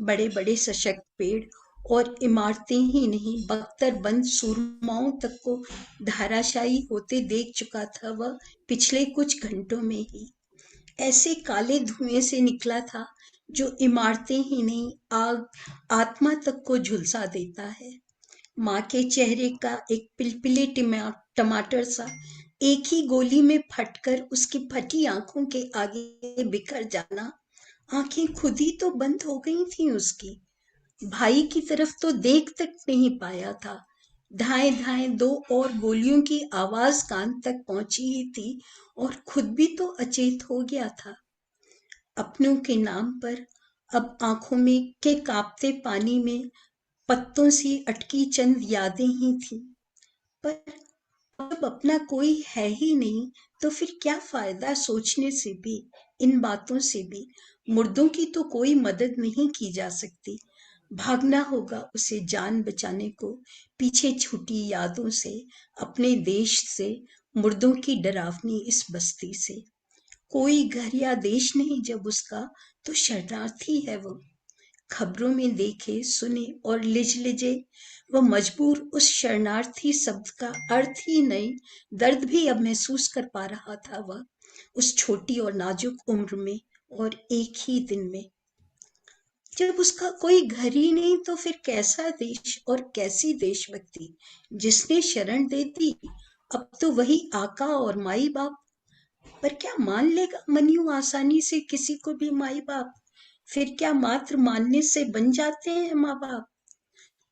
बड़े बड़े सशक्त पेड़ और इमारतें ही नहीं, बख्तर बंद सूरमाओं तक को धाराशायी होते देख चुका था वह पिछले कुछ घंटों में ही। ऐसे काले धुएं से निकला था जो इमारतें ही नहीं, आग, आत्मा तक को झुलसा देता है। माँ के चेहरे का एक पिलपिले टमाटर सा एक ही गोली में फटकर उसकी फटी आंखों के आगे बिखर जाना। आंखें खुद ही तो बंद हो गई थी उसकी। भाई की तरफ तो देख तक नहीं पाया था। धाएं धाएं 2 और गोलियों की आवाज कान तक पहुंची ही थी और खुद भी तो अचेत हो गया था। अपनों के नाम पर अब आंखों में के कांपते पानी में पत्तों सी अटकी चंद यादें ही थी। पर अब अपना कोई है ही नहीं तो फिर क्या फायदा सोचने से भी, इन बातों से भी। मुर्दों की तो कोई मदद नहीं की जा सकती। भागना होगा उसे जान बचाने को, पीछे छूटी यादों से, अपने देश से, मुर्दों की डरावनी इस बस्ती से। कोई घर या देश नहीं जब उसका, तो शरणार्थी है वो। खबरों में देखे, सुने और लिजे वह मजबूर उस शरणार्थी शब्द का अर्थ ही नहीं, दर्द भी अब महसूस कर पा रहा था वह, उस छोटी और नाजुक उम्र में और एक ही दिन में। जब उसका कोई घर ही नहीं तो फिर कैसा देश और कैसी देशभक्ति। जिसने शरण दे दी, अब तो वही आका और माई बाप। पर क्या मान लेगा मन यूं आसानी से किसी को भी माई बाप? फिर क्या मात्र मानने से बन जाते हैं माँ बाप?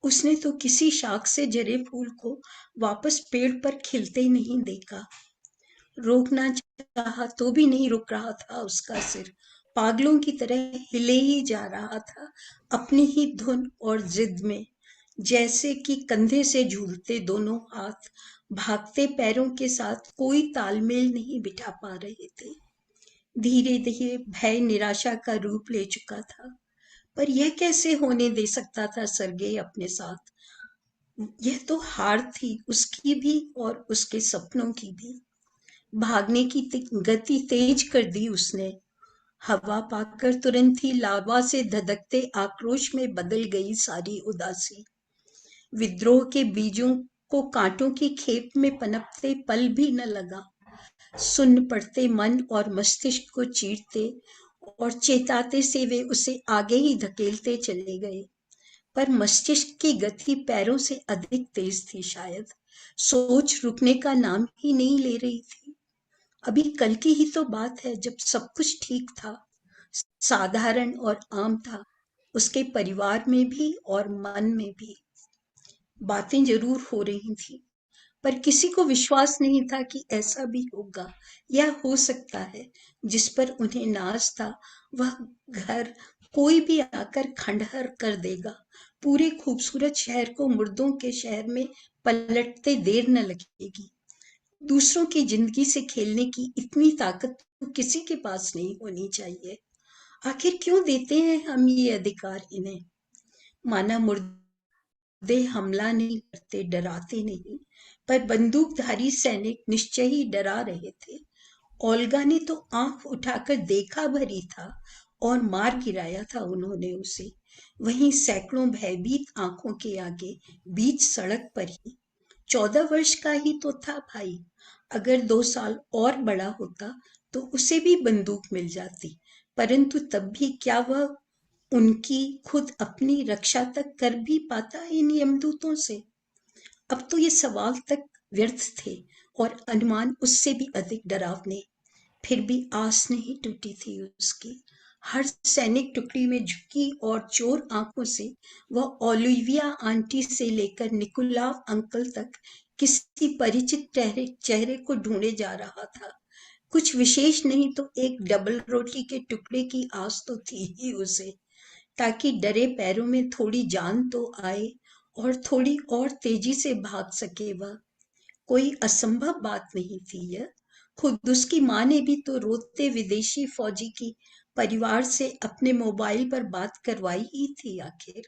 उसने तो किसी शाख से जरे फूल को वापस पेड़ पर खिलते नहीं देखा। रोकना चाहा तो भी नहीं रुक रहा था उसका सिर, पागलों की तरह हिले ही जा रहा था अपनी ही धुन और जिद में, जैसे कि कंधे से झूलते दोनों हाथ भागते पैरों के साथ कोई तालमेल नहीं बिठा पा रहे थे। धीरे धीरे भय निराशा का रूप ले चुका था। पर यह कैसे होने दे सकता था सरगेई अपने साथ? यह तो हार थी उसकी भी और उसके सपनों की भी। भागने की गति तेज कर दी उसने। हवा पाकर तुरंत ही लावा से धधकते आक्रोश में बदल गई सारी उदासी। विद्रोह के बीजों को कांटों की खेप में पनपते पल भी न लगा। सुन्न पड़ते मन और मस्तिष्क को चीरते और चेताते से वे उसे आगे ही धकेलते चले गए। पर मस्तिष्क की गति पैरों से अधिक तेज थी शायद। सोच रुकने का नाम ही नहीं ले रही थी। अभी कल की ही तो बात है जब सब कुछ ठीक था, साधारण और आम था। उसके परिवार में भी और मन में भी। बातें जरूर हो रही थी, पर किसी को विश्वास नहीं था कि ऐसा भी होगा या हो सकता है। जिस पर उन्हें नाज था वह घर कोई भी आकर खंडहर कर देगा। पूरे खूबसूरत शहर को मुर्दों के शहर में पलटते देर न लगेगी। दूसरों की जिंदगी से खेलने की इतनी ताकत तो किसी के पास नहीं होनी चाहिए। आखिर क्यों देते हैं हम ये अधिकार इन्हें? माना मुर्दे हमला नहीं करते, डराते नहीं, पर बंदूकधारी सैनिक निश्चय ही डरा रहे थे। ओल्गा ने तो आंख उठाकर देखा भरी था और मार गिराया था उन्होंने उसे, वहीं सैकड़ों भयभीत आंखों के आगे बीच सड़क पर ही। 14 वर्ष का ही तो था भाई। अगर 2 साल और बड़ा होता तो उसे भी बंदूक मिल जाती, परंतु तब भी क्या वह उनकी खुद अपनी रक्षा तक कर भी पाता इन यमदूतों से? अब तो ये सवाल तक व्यर्थ थे और अनुमान उससे भी अधिक डरावने। फिर भी आस नहीं टूटी थी उसकी। हर सैनिक टुकड़ी में झुकी और चोर आंखों से वह ओलिविया आंटी से लेकर निकोलाव अंकल तक किसी परिचित चेहरे को ढूंढे जा रहा था। कुछ विशेष नहीं तो एक डबल रोटी के टुकड़े की आस तो थी ही उसे, ताकि डरे पैरों में थोड़ी जान तो आए और थोड़ी और तेजी से भाग सके वह। कोई असंभव बात नहीं थी यह। खुद उसकी माँ ने भी तो रोते विदेशी फौजी की परिवार से अपने मोबाइल पर बात करवाई ही थी आखिर।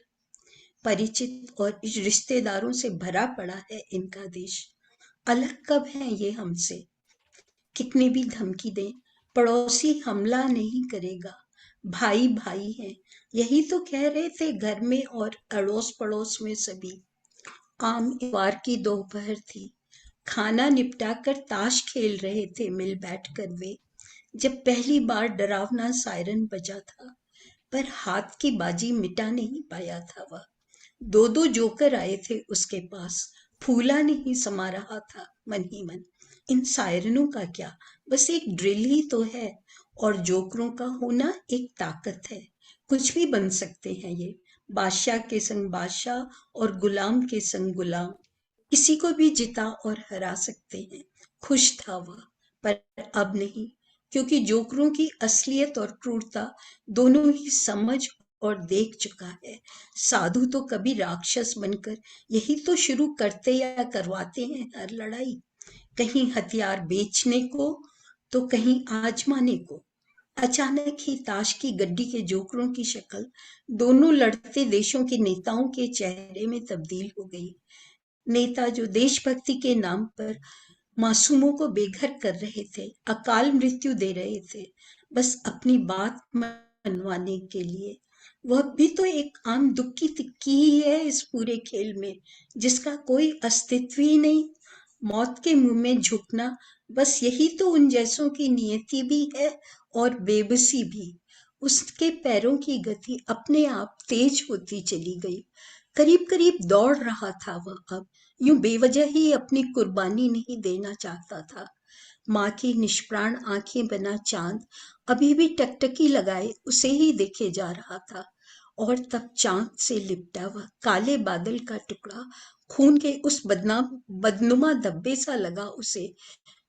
परिचित और रिश्तेदारों से भरा पड़ा है इनका देश। अलग कब है ये हमसे? कितनी भी धमकी दें, पड़ोसी हमला नहीं करेगा। भाई भाई है, यही तो कह रहे थे घर में और अड़ोस पड़ोस में सभी। आम इतवार की दोपहर थी। खाना निपटाकर ताश खेल रहे थे मिल बैठकर वे, जब पहली बार डरावना सायरन बजा था। पर हाथ की बाजी मिटा नहीं पाया था वह। 2-2 जोकर आए थे उसके पास। फूला नहीं समा रहा था मन ही मन। इन सायरनों का क्या, बस एक ड्रिल ही तो है, और जोकरों का होना एक ताकत है। कुछ भी बन सकते हैं ये, बादशाह के संग बादशाह और गुलाम के संग गुलाम। किसी को भी जिता और हरा सकते हैं। खुश था वह, पर अब नहीं, क्योंकि जोकरों की असलियत और क्रूरता दोनों ही समझ और देख चुका है। साधु तो कभी राक्षस बनकर यही तो शुरू करते या करवाते हैं हर लड़ाई, कहीं हथियार बेचने को तो कहीं आजमाने को। अचानक ही ताश की गड्डी के जोकरों की शक्ल दोनों लड़ते देशों के नेताओं के चेहरे में तब्दील हो गई। नेता जो देशभक्ति के नाम पर मासूमों को बेघर कर रहे थे, अकाल मृत्यु दे रहे थे, बस अपनी बात मनवाने के लिए। वह भी तो एक आम दुख की तिक्की ही है इस पूरे खेल में, जिसका कोई अस्तित्व ही नहीं। मौत के मुंह में झुकना, बस यही तो उन जैसों की नियति भी है और बेबसी भी। उसके पैरों की गति अपने आप तेज होती चली गई। करीब करीब दौड़ रहा था वह अब, यूं बेवजह ही अपनी कुर्बानी नहीं देना चाहता था। माँ की निष्प्राण आंखें बना चांद अभी भी टकटकी लगाए उसे ही देखे जा रहा था, और तब चांद से लिपटा वह काले बादल का टुकड़ा खून के उस बदनुमा धब्बे सा लगा उसे,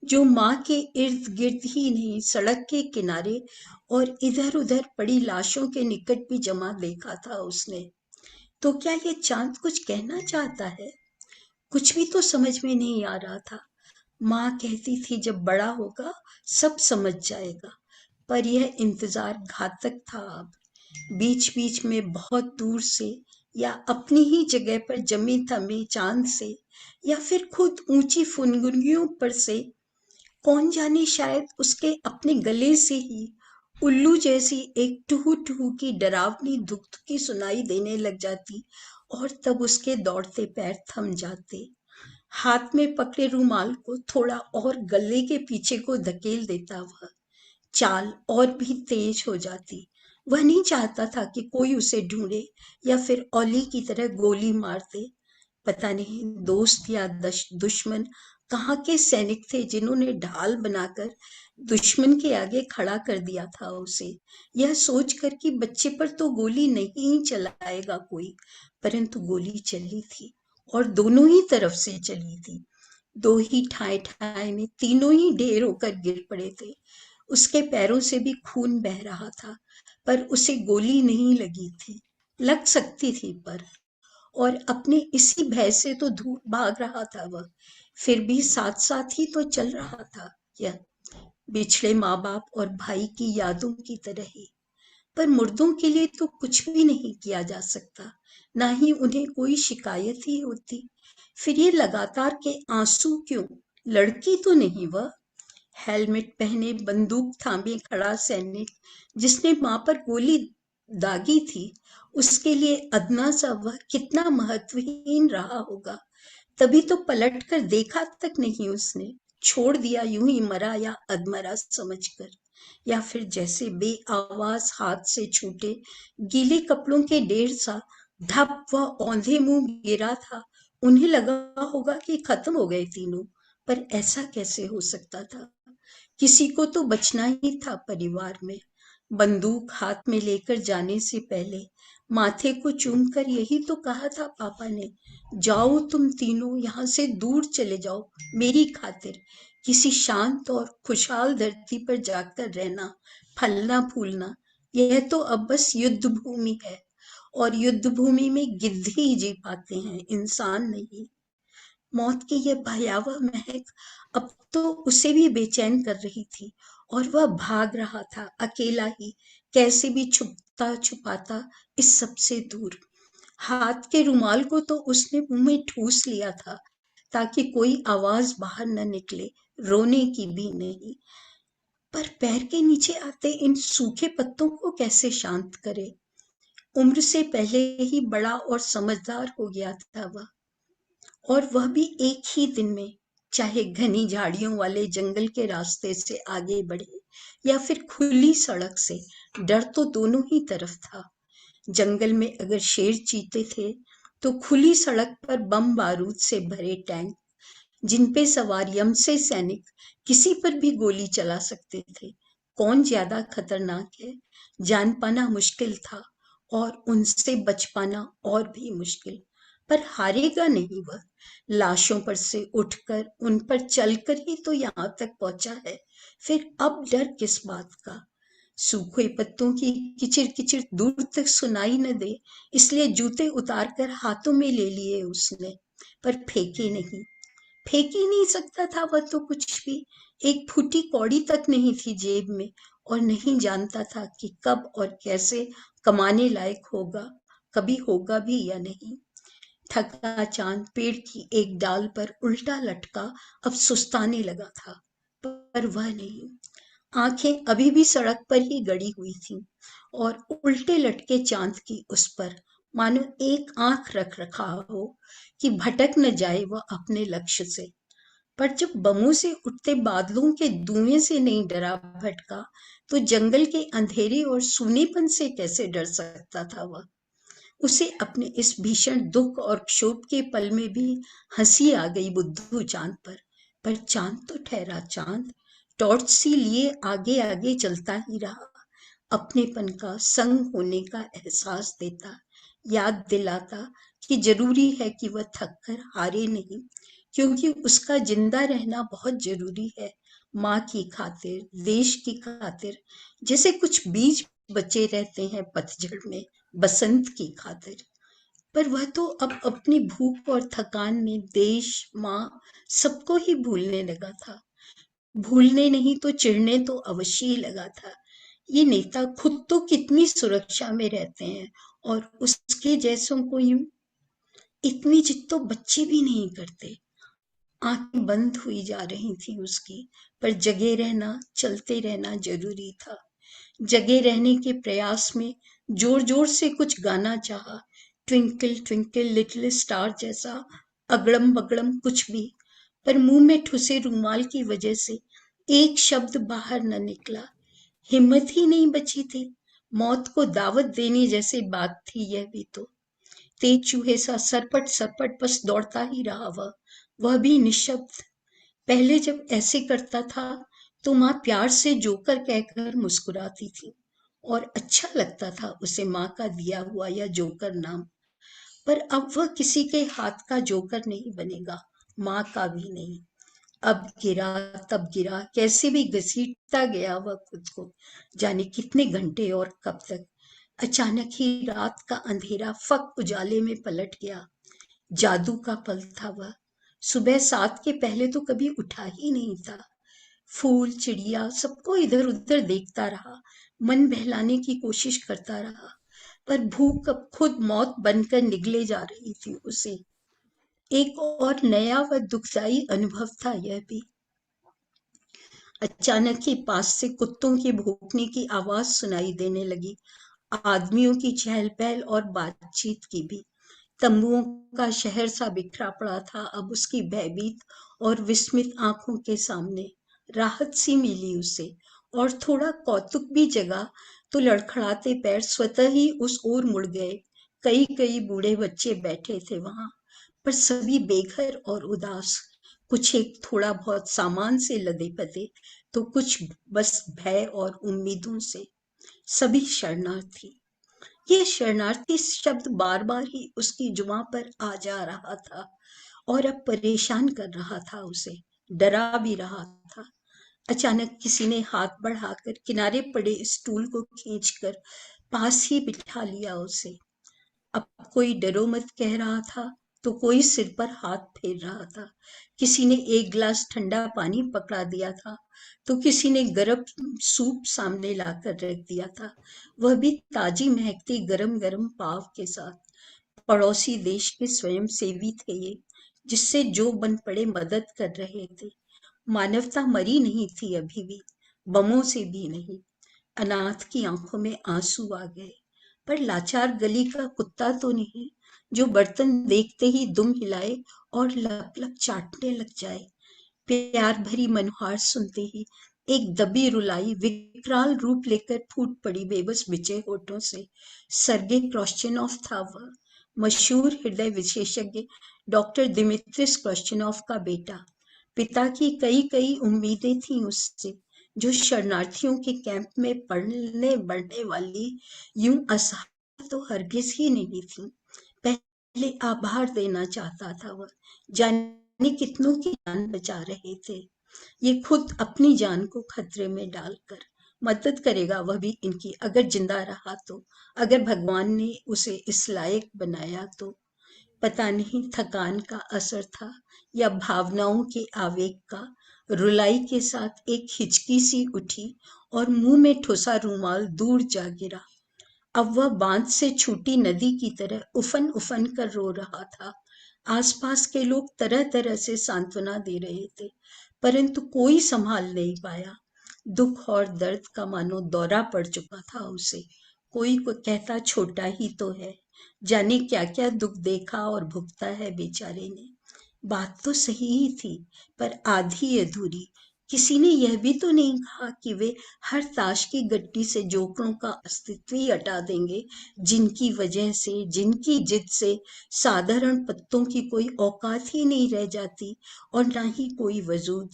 जो माँ के इर्द गिर्द ही नहीं, सड़क के किनारे और इधर उधर पड़ी लाशों के निकट भी जमा देखा था उसने। तो क्या ये चांद कुछ कहना चाहता है? कुछ भी तो समझ में नहीं आ रहा था। माँ कहती थी जब बड़ा होगा सब समझ जाएगा, पर यह इंतजार घातक था अब। बीच बीच में बहुत दूर से या अपनी ही जगह पर जमे थमे चांद से, या फिर खुद ऊंची फुनगुनियों पर से, कौन जाने शायद उसके अपने गले से ही उल्लू जैसी एक टूहू टूहू की डरावनी धुकधुकी सुनाई देने लग जाती, और तब उसके दौड़ते पैर थम जाते। हाथ में पकड़े रुमाल को थोड़ा और गले के पीछे को धकेल देता वह। चाल और भी तेज हो जाती। वह नहीं चाहता था कि कोई उसे ढूंढे या फिर ओली की तरह गोली मार दे। पता नहीं दोस्त या दुश्मन कहाँ के सैनिक थे जिन्होंने ढाल बनाकर दुश्मन के आगे खड़ा कर दिया था उसे, यह सोचकर कि बच्चे पर तो गोली नहीं चलाएगा कोई, परंतु गोली चली थी और दोनों ही तरफ से चली थी। दो ही ठाए ठाए में तीनों ही ढेर होकर गिर पड़े थे। उसके पैरों से भी खून बह रहा था, पर उसे गोली नहीं लगी थी, लग सकती थी पर, और अपने इसी भय से तो दूर भाग रहा था वह, फिर भी साथ साथ ही तो चल रहा था यह, बिछड़े माँ बाप और भाई की यादों की तरह ही। पर मुर्दों के लिए तो कुछ भी नहीं किया जा सकता, ना ही उन्हें कोई शिकायत ही होती। फिर ये लगातार के आंसू क्यों? लड़की तो नहीं वह। हेलमेट पहने बंदूक थामे खड़ा सैनिक जिसने मां पर गोली दागी थी, उसके लिए अदना सा वह कितना महत्वहीन रहा होगा। तभी तो पलट कर देखा तक नहीं उसने, छोड़ दिया यूं ही मरा या अधमरा समझकर, या फिर जैसे बेआवाज हाथ से छूटे गीले कपड़ों के ढेर सा धप वह औंधे मुंह गिरा था। उन्हें लगा होगा कि खत्म हो गए तीनों, पर ऐसा कैसे हो सकता था? किसी को तो बचना ही था परिवार में। बंदूक हाथ में लेकर जाने से पहले माथे को चूमकर यही तो कहा था पापा ने, जाओ तुम तीनों यहाँ से दूर चले जाओ मेरी खातिर, किसी शांत और खुशहाल धरती पर जाकर रहना, फलना फूलना। यह तो अब बस युद्ध भूमि है, और युद्ध भूमि में गिद्ध ही जी पाते हैं, इंसान नहीं। मौत की यह भयावह महक अब तो उसे भी बेचैन कर रही थी, और वह भाग रहा था अकेला ही, कैसे भी छुपता छुपाता इस सबसे दूर। हाथ के रुमाल को तो उसने मुंह में ठूस लिया था ताकि कोई आवाज बाहर न निकले, रोने की भी नहीं। पर पैर के नीचे आते इन सूखे पत्तों को कैसे शांत करे? उम्र से पहले ही बड़ा और समझदार हो गया था वह, और वह भी एक ही दिन में, चाहे घनी झाड़ियों वाले जंगल के रास्ते से आगे बढ़े या फिर खुली सड़क से, डर तो दोनों ही तरफ था। जंगल में अगर शेर चीते थे, तो खुली सड़क पर बम बारूद से भरे टैंक जिन पे सवार यम से सैनिक किसी पर भी गोली चला सकते थे। कौन ज्यादा खतरनाक है, जान पाना मुश्किल था, और उनसे बच पाना और भी मुश्किल। पर हारेगा नहीं वह, लाशों पर से उठकर उन पर चलकर ही तो यहाँ तक पहुंचा है, फिर अब डर किस बात का? सूखे पत्तों की किचिर किचिर दूर तक सुनाई न दे, इसलिए जूते उतार कर हाथों में ले लिए उसने, पर फेंके नहीं। फेंक ही नहीं सकता था वह तो कुछ भी, एक फूटी कौड़ी तक नहीं थी जेब में, और नहीं जानता था कि कब और कैसे कमाने लायक होगा, कभी होगा भी या नहीं। थका चांद पेड़ की एक डाल पर उल्टा लटका अब सुस्ताने लगा था, पर वह नहीं। आंखें अभी भी सड़क पर ही गड़ी हुई थीं, और उल्टे लटके चांद की उस पर मानो एक आंख रख रखा हो कि भटक न जाए वह अपने लक्ष्य से। पर जब बमों से उठते बादलों के धुएं से नहीं डरा भटका, तो जंगल के अंधेरे और सूनेपन से कैसे डर सकता था वह? उसे अपने इस भीषण दुख और क्षोभ के पल में भी हंसी आ गई बुद्धू चांद पर चांद तो ठहरा चांद, टॉर्च सी लिए आगे आगे चलता ही रहा, अपनेपन का, संग होने का एहसास देता, याद दिलाता कि जरूरी है कि वह थक कर हारे नहीं, क्योंकि उसका जिंदा रहना बहुत जरूरी है, माँ की खातिर, देश की खातिर, जैसे कुछ बीज बचे रहते हैं पतझड़ में बसंत की खातिर। पर वह तो अब अपनी भूख और थकान में देश, माँ, सबको ही भूलने लगा था। भूलने नहीं तो चिढ़ने तो अवश्य ही लगा था। ये नेता खुद तो कितनी सुरक्षा में रहते हैं, और उसके जैसों को यूं इतनी जिद तो बच्चे भी नहीं करते। आंखें बंद हुई जा रही थी उसकी, पर जगे रहना, चलते रहना जरूरी था। जगे रहने के प्रयास में जोर जोर से कुछ गाना चाहा, ट्विंकल ट्विंकल लिटिल स्टार जैसा, अगड़म बगड़म कुछ भी, पर मुंह में ठुसे रुमाल की वजह से एक शब्द बाहर न निकला। हिम्मत ही नहीं बची थी। मौत को दावत देने जैसी बात थी यह भी तो। तेज चूहे सा सरपट सरपट बस दौड़ता ही रहा वह भी निशब्द। पहले जब ऐसे करता था तो माँ प्यार से जोकर कहकर मुस्कुराती थी और अच्छा लगता था उसे माँ का दिया हुआ यह जोकर नाम। पर अब वह किसी के हाथ का जोकर नहीं बनेगा, माँ का भी नहीं। अब गिरा तब गिरा, कैसे भी घसीटता गया वह खुद को, जाने कितने घंटे और कब तक। अचानक ही रात का अंधेरा फक उजाले में पलट गया। जादू का पल था वह। सुबह 7 के पहले तो कभी उठा ही नहीं था। फूल चिड़िया सबको इधर उधर देखता रहा, मन बहलाने की कोशिश करता रहा, पर भूख अब खुद मौत बनकर निगले जा रही थी उसे। एक और नया व दुखदाई अनुभव था यह भी। अचानक ही पास से कुत्तों की भौंकने की आवाज सुनाई देने लगी, आदमियों की चहल पहल और बातचीत की भी। तंबुओं का शहर सा बिखरा पड़ा था अब उसकी भयभीत और विस्मित आंखों के सामने। राहत सी मिली उसे और थोड़ा कौतुक भी जगा तो लड़खड़ाते पैर स्वतः ही उस ओर मुड़ गए। कई कई बूढ़े बच्चे बैठे थे वहां, पर सभी बेघर और उदास। कुछ एक थोड़ा बहुत सामान से लदे पदे, तो कुछ बस भय और उम्मीदों से। सभी शरणार्थी। ये शरणार्थी शब्द बार बार ही उसकी जुबां पर आ जा रहा था और अब परेशान कर रहा था उसे, डरा भी रहा था। अचानक किसी ने हाथ बढ़ाकर किनारे पड़े स्टूल को खींचकर पास ही बिठा लिया उसे। अब कोई डरो मत कह रहा था तो कोई सिर पर हाथ फेर रहा था। किसी ने एक गिलास ठंडा पानी पकड़ा दिया था तो किसी ने गरम सूप सामने लाकर रख दिया था, वह भी ताजी महकती गरम गरम पाव के साथ। पड़ोसी देश के स्वयं सेवी थे ये, जिससे जो बन पड़े मदद कर रहे थे। मानवता मरी नहीं थी अभी भी, बमों से भी नहीं। अनाथ की आंखों में आंसू आ गए, पर लाचार गली का कुत्ता तो नहीं, जो बर्तन देखते ही दुम हिलाए और लप लप चाटने लग जाए। प्यार भरी मनुहार सुनते ही एक दबी रुलाई विकराल रूप लेकर फूट पड़ी बेबस बिचे होठों से। सर्गे क्रोश्चनॉफ था वह, मशहूर हृदय विशेषज्ञ डॉक्टर दिमित्रिस क्रोश्चनॉफ का बेटा। पिता की कई कई उम्मीदें थीं उससे, जो शरणार्थियों के कैंप में पढ़ने बढ़ने वाली यूं असहाय तो हरगिज ही नहीं थी। पहले आभार देना चाहता था वह, जाने कितनों की जान बचा रहे थे ये खुद अपनी जान को खतरे में डालकर। मदद करेगा वह भी इनकी, अगर जिंदा रहा तो, अगर भगवान ने उसे इस लायक बनाया तो। पता नहीं थकान का असर था या भावनाओं के आवेग का, रुलाई के साथ एक हिचकी सी उठी और मुंह में ठुसा रूमाल दूर जा गिरा। अब वह बांध से छूटी नदी की तरह उफन उफन कर रो रहा था। आसपास के लोग तरह तरह से सांत्वना दे रहे थे, परंतु कोई संभाल नहीं पाया। दुख और दर्द का मानो दौरा पड़ चुका था उसे। कोई को कहता छोटा ही तो है, जाने क्या क्या दुख देखा और भुगता है बेचारे ने। बात तो सही ही थी, पर आधी अधूरी। किसी ने यह भी तो नहीं कहा कि वे हर ताश की गट्टी से जोकरों का अस्तित्व ही हटा देंगे, जिनकी वजह से, जिनकी जिद से साधारण पत्तों की कोई औकात ही नहीं रह जाती और ना ही कोई वजूद।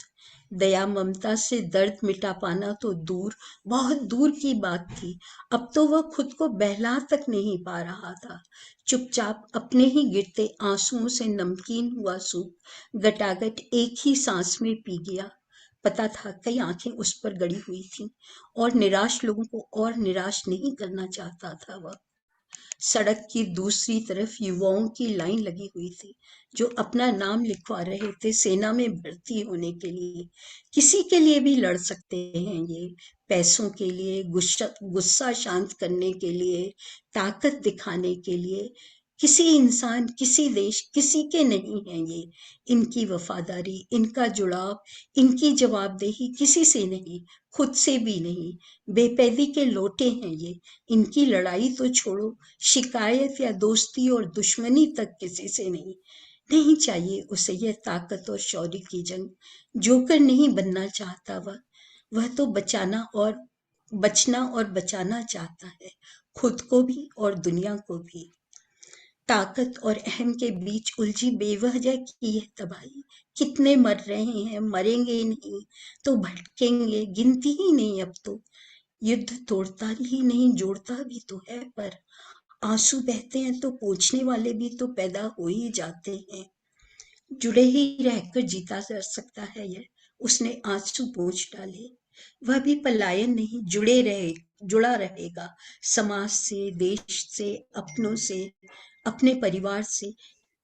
दया ममता से दर्द मिटा पाना तो दूर, बहुत दूर की बात थी। अब तो वह खुद को बहला तक नहीं पा रहा था। चुपचाप अपने ही गिरते आंसुओं से नमकीन हुआ सूप गटागट एक ही सांस में पी गया। पता था कई आंखें उस पर गड़ी हुई थीं और निराश लोगों को और निराश नहीं करना चाहता था वह। सड़क की दूसरी तरफ युवाओं की लाइन लगी हुई थी, जो अपना नाम लिखवा रहे थे सेना में भर्ती होने के लिए। किसी के लिए भी लड़ सकते हैं ये, पैसों के लिए, गुस्सा शांत करने के लिए, ताकत दिखाने के लिए। किसी इंसान, किसी देश, किसी के नहीं है ये। इनकी वफादारी, इनका जुड़ाव, इनकी जवाबदेही किसी से नहीं, खुद से भी नहीं। बेपैदी के लोटे हैं ये। इनकी लड़ाई तो छोड़ो, शिकायत या दोस्ती और दुश्मनी तक किसी से नहीं। नहीं चाहिए उसे यह ताकत और शौर्य की जंग। जोकर नहीं बनना चाहता वह तो बचना और बचाना चाहता है, खुद को भी और दुनिया को भी। ताकत और अहम के बीच उलझी बेवजह की है तबाही। कितने मर रहे हैं, मरेंगे नहीं तो भटकेंगे, गिनती ही नहीं अब तो। युद्ध तोड़ता ही नहीं, जोड़ता भी तो है, पर आंसू बहते हैं तो पोंछने वाले भी तो पैदा हो ही जाते हैं। जुड़े ही रहकर जीता जा सकता है यह, उसने आंसू पोंछ डाले। वह भी पलायन नहीं, जुड़ा रहेगा समाज से, देश से, अपनों से, अपने परिवार से।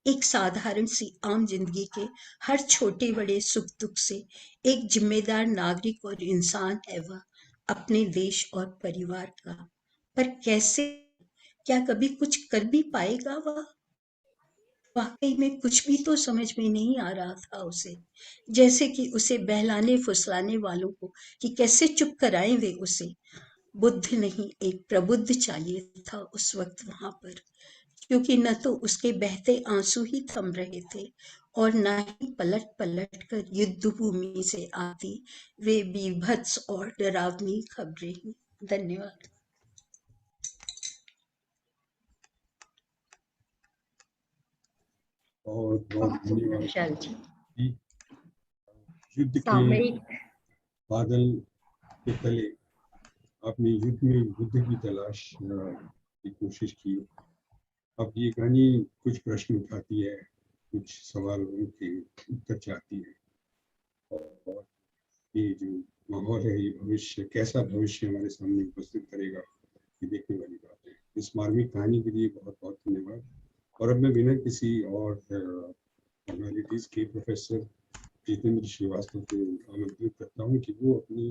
एक साधारण सी आम जिंदगी के हर छोटे बड़े सुख दुख से एक जिम्मेदार नागरिक और इंसान है वह, अपने देश और परिवार का। पर कैसे, क्या कभी कुछ कर भी पाएगा वह? वाकई में कुछ भी तो समझ में नहीं आ रहा था उसे। जैसे कि उसे बहलाने फुसलाने वालों को कि कैसे चुप कराएं वे उसे। बुद्ध नहीं, एक प्रबुद्ध चाहिए था उस वक्त वहां पर, क्योंकि न तो उसके बहते आंसू ही थम रहे थे और न ही पलट पलट कर युद्ध भूमि से आती वे बीभत्स और डरावनी खबरें ही। धन्यवाद। और बहुत धन्यवाद विशाल जी। युद्ध के सामयिक बादल के तले आपने युद्ध में बुद्ध की तलाश की कोशिश की। अब ये कहानी कुछ प्रश्न उठाती है, कुछ सवालों के उत्तर चाहती है, और ये जो माहौल है, ये भविष्य, कैसा भविष्य हमारे सामने उपस्थित करेगा, ये देखने वाली बात है। इस मार्मिक कहानी के लिए बहुत बहुत धन्यवाद। और अब मैं बिना किसी और फॉर्मेलिटीज के प्रोफेसर जितेंद्र श्रीवास्तव को आमंत्रित करता हूँ कि वो अपनी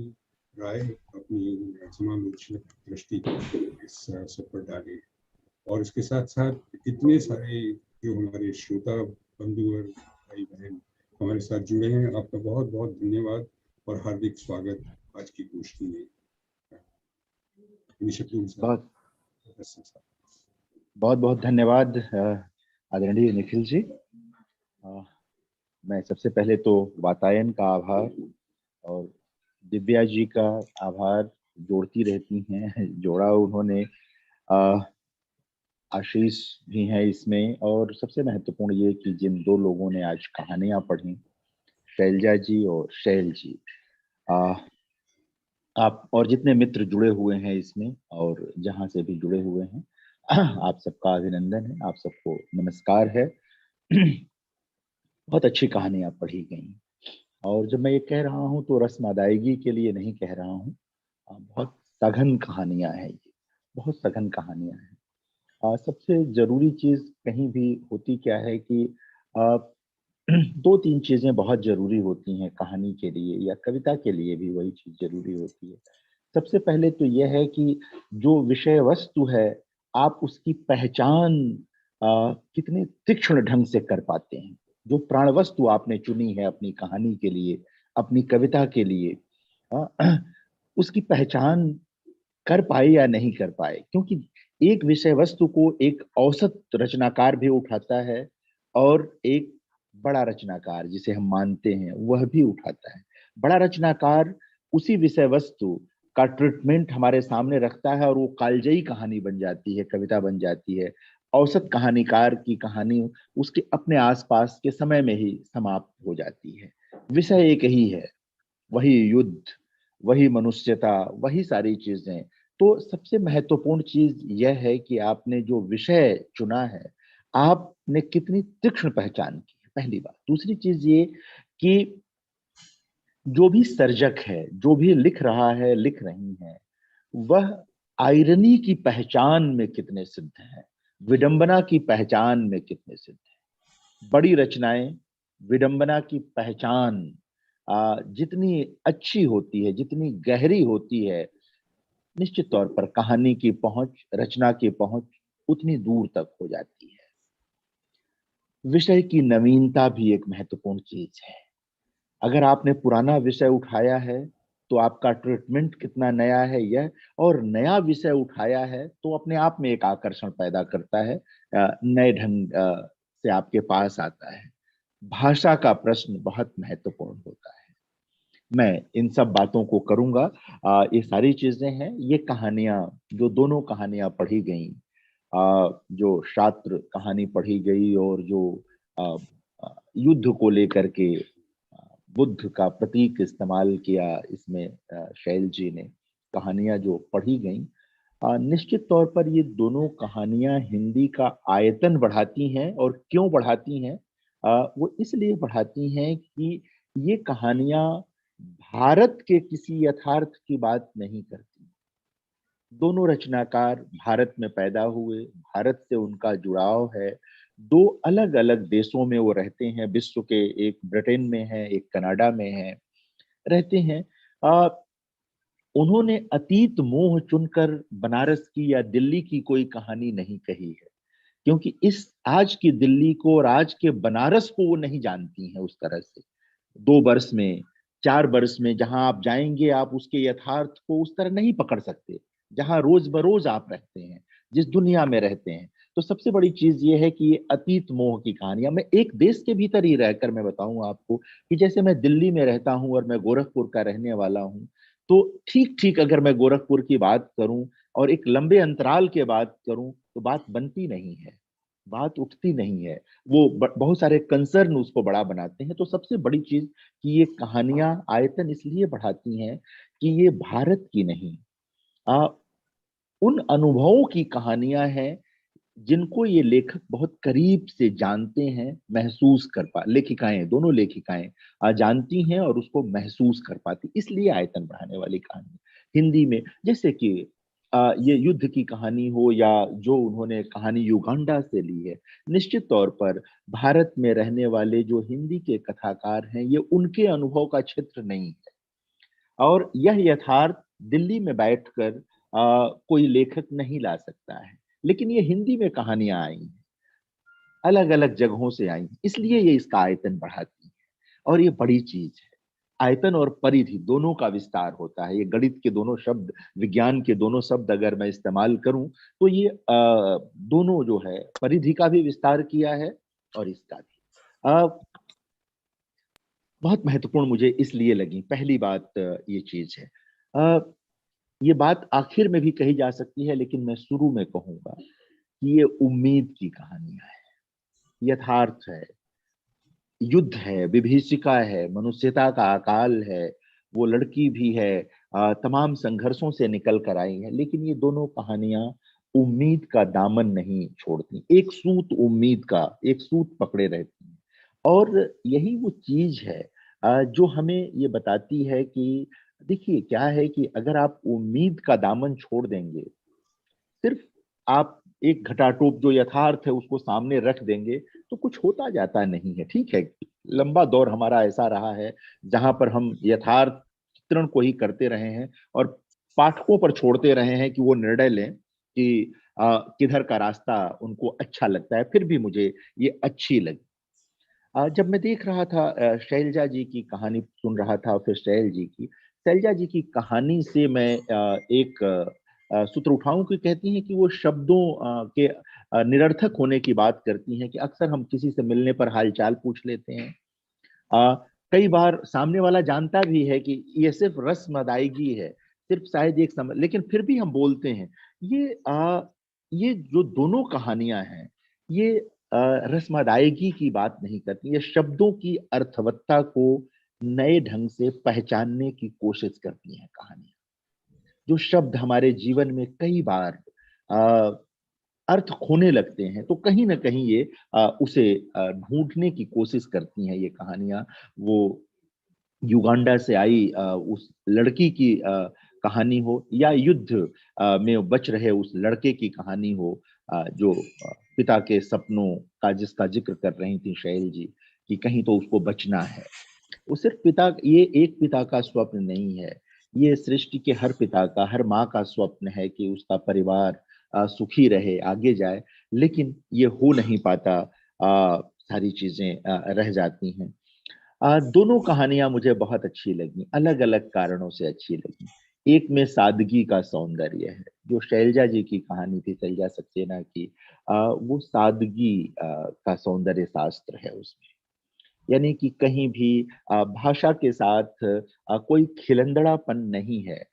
राय, अपनी समालोचना दृष्टि इस सब पर डालें। और इसके साथ साथ इतने सारे जो हमारे श्रोता बंधु और भाई बहन हमारे साथ जुड़े हैं, आपका बहुत बहुत धन्यवाद और हार्दिक स्वागत आज की गोष्ठी में। बहुत बहुत धन्यवाद आदरणीय निखिल जी। मैं सबसे पहले तो वातायन का आभार और दिव्या जी का आभार, जोड़ती रहती हैं, जोड़ा उन्होंने। आशीष भी हैं इसमें, और सबसे महत्वपूर्ण ये कि जिन दो लोगों ने आज कहानियां पढ़ी, शैलजा जी और शैल जी, आप और जितने मित्र जुड़े हुए हैं इसमें और जहां से भी जुड़े हुए हैं, आप सबका अभिनंदन है, आप सबको नमस्कार है। बहुत अच्छी कहानियां पढ़ी गई, और जब मैं ये कह रहा हूं तो रस्म अदायगी के लिए नहीं कह रहा हूं। बहुत सघन कहानियां हैं, ये बहुत सघन कहानियां हैं। सबसे जरूरी चीज कहीं भी होती क्या है कि दो तीन चीजें बहुत जरूरी होती हैं कहानी के लिए, या कविता के लिए भी वही चीज जरूरी होती है। सबसे पहले तो यह है कि जो विषय वस्तु है, आप उसकी पहचान कितने तीक्ष्ण ढंग से कर पाते हैं। जो प्राण वस्तु आपने चुनी है अपनी कहानी के लिए, अपनी कविता के लिए, उसकी पहचान कर पाए या नहीं कर पाए। क्योंकि एक विषय वस्तु को एक औसत रचनाकार भी उठाता है, और एक बड़ा रचनाकार जिसे हम मानते हैं वह भी उठाता है। बड़ा रचनाकार उसी विषय वस्तु का ट्रीटमेंट हमारे सामने रखता है और वो कालजयी कहानी बन जाती है, कविता बन जाती है। औसत कहानीकार की कहानी उसके अपने आसपास के समय में ही समाप्त हो जाती है। विषय एक ही है, वही युद्ध, वही मनुष्यता, वही सारी चीजें। तो सबसे महत्वपूर्ण चीज यह है कि आपने जो विषय चुना है, आपने कितनी तीक्ष्ण पहचान की है, पहली बात। दूसरी चीज ये कि जो भी सर्जक है, जो भी लिख रहा है, लिख रही है, वह आयरनी की पहचान में कितने सिद्ध है, विडंबना की पहचान में कितने सिद्ध है। बड़ी रचनाएं, विडंबना की पहचान जितनी अच्छी होती है, जितनी गहरी होती है, निश्चित तौर पर कहानी की पहुंच, रचना की पहुंच उतनी दूर तक हो जाती है। विषय की नवीनता भी एक महत्वपूर्ण चीज है। अगर आपने पुराना विषय उठाया है तो आपका ट्रीटमेंट कितना नया है यह, और नया विषय उठाया है तो अपने आप में एक आकर्षण पैदा करता है, नए ढंग से आपके पास आता है। भाषा का प्रश्न बहुत महत्वपूर्ण होता है। मैं इन सब बातों को करूंगा। ये सारी चीजें हैं, ये कहानियां, जो दोनों कहानियां पढ़ी गई, जो शास्त्र कहानी पढ़ी गई और जो युद्ध को लेकर के बुद्ध का प्रतीक इस्तेमाल किया इसमें शैल जी ने, कहानियां जो पढ़ी गई, निश्चित तौर पर ये दोनों कहानियां हिंदी का आयतन बढ़ाती हैं। और क्यों बढ़ाती हैं? वो इसलिए बढ़ाती हैं कि ये कहानियां भारत के किसी यथार्थ की बात नहीं करती। दोनों रचनाकार भारत में पैदा हुए, भारत से उनका जुड़ाव है, दो अलग अलग देशों में वो रहते हैं, विश्व के, एक ब्रिटेन में है, एक कनाडा में है, रहते हैं। उन्होंने अतीत मोह चुनकर बनारस की या दिल्ली की कोई कहानी नहीं कही है, क्योंकि इस आज की दिल्ली को और आज के बनारस को वो नहीं जानती हैं उस तरह से। 2 वर्ष में, 4 वर्ष में जहां आप जाएंगे, आप उसके यथार्थ को उस तरह नहीं पकड़ सकते, जहां रोज बरोज आप रहते हैं, जिस दुनिया में रहते हैं। तो सबसे बड़ी चीज ये है कि ये अतीत मोह की कहानियां, मैं एक देश के भीतर ही रहकर मैं बताऊं आपको कि जैसे मैं दिल्ली में रहता हूं और मैं गोरखपुर का रहने वाला हूं, तो ठीक ठीक अगर मैं गोरखपुर की बात करूं और एक लंबे अंतराल के बात करूं तो बात बनती नहीं है, बात उठती नहीं है। वो बहुत सारे कंसर्न उसको बड़ा बनाते हैं। तो सबसे बड़ी चीज कि ये कहानियां आयतन इसलिए बढ़ाती हैं कि ये भारत की नहीं, उन अनुभवों की कहानियां हैं जिनको ये लेखक बहुत करीब से जानते हैं, महसूस कर पा, लेखिकाएं, दोनों लेखिकाएं जानती हैं और उसको महसूस कर पाती, इसलिए आयतन बढ़ाने वाली कहानी हिंदी में। जैसे कि ये युद्ध की कहानी हो या जो उन्होंने कहानी युगांडा से ली है, निश्चित तौर पर भारत में रहने वाले जो हिंदी के कथाकार हैं, ये उनके अनुभव का क्षेत्र नहीं है और यह यथार्थ दिल्ली में बैठकर कोई लेखक नहीं ला सकता है। लेकिन ये हिंदी में कहानियां आई हैं, अलग अलग जगहों से आई, इसलिए ये इसका आयतन बढ़ाती है। और ये बड़ी चीज है, आयतन और परिधि दोनों का विस्तार होता है। ये गणित के दोनों शब्द, विज्ञान के दोनों शब्द अगर मैं इस्तेमाल करूं तो ये दोनों जो है परिधि का भी विस्तार किया है और इसका भी। बहुत महत्वपूर्ण मुझे इसलिए लगी, पहली बात ये चीज है। ये बात आखिर में भी कही जा सकती है, लेकिन मैं शुरू में कहूंगा कि ये उम्मीद की कहानियां है, यथार्थ है, युद्ध है, विभीषिका है, मनुष्यता का अकाल है, वो लड़की भी है, तमाम संघर्षों से निकल कर आई है। लेकिन ये दोनों कहानियां उम्मीद का दामन नहीं छोड़ती, एक सूत उम्मीद का, एक सूत पकड़े रहती हैं। और यही वो चीज है जो हमें ये बताती है कि देखिए क्या है कि अगर आप उम्मीद का दामन छोड़ देंगे, सिर्फ आप एक घटाटोप जो यथार्थ है उसको सामने रख देंगे, तो कुछ होता जाता नहीं है। ठीक है, लंबा दौर हमारा ऐसा रहा है जहां पर हम यथार्थ चित्रण को ही करते रहे हैं और पाठकों पर छोड़ते रहे हैं कि वो निर्णय लें कि किधर का रास्ता उनको अच्छा लगता है। फिर भी मुझे ये अच्छी लगी। जब मैं देख रहा था, शैलजा जी की कहानी सुन रहा था, फिर शैलजा जी की कहानी से मैं एक सूत्र उठाऊं कि कहती हैं कि वो शब्दों के निरर्थक होने की बात करती हैं कि अक्सर हम किसी से मिलने पर हालचाल पूछ लेते हैं। कई बार सामने वाला जानता भी है कि ये सिर्फ रस्म अदायगी है, सिर्फ शायद एक समय, लेकिन फिर भी हम बोलते हैं। ये जो दोनों कहानियां हैं, ये रस्म अदायगी की बात नहीं करती, ये शब्दों की अर्थवत्ता को नए ढंग से पहचानने की कोशिश करती हैं कहानियां। जो शब्द हमारे जीवन में कई बार अर्थ खोने लगते हैं, तो कहीं ना कहीं ये उसे ढूंढने की कोशिश करती हैं ये कहानियां। वो युगांडा से आई उस लड़की की कहानी हो या युद्ध में बच रहे उस लड़के की कहानी हो, जो पिता के सपनों का जिसका जिक्र कर रही थी शैल जी कि कहीं तो उसको बचना है। वो सिर्फ पिता, ये एक पिता का स्वप्न नहीं है, ये सृष्टि के हर पिता का, हर माँ का स्वप्न है कि उसका परिवार सुखी रहे, आगे जाए। लेकिन ये हो नहीं पाता, सारी चीजें रह जाती हैं। दोनों कहानियां मुझे बहुत अच्छी लगी, अलग अलग कारणों से अच्छी लगी। एक में सादगी का सौंदर्य है, जो शैलजा जी की कहानी थी, शैलजा सक्सेना की, वो सादगी का सौंदर्य शास्त्र है उसमें। यानी कि कहीं भी भाषा के साथ कोई खिलंदड़ापन नहीं है,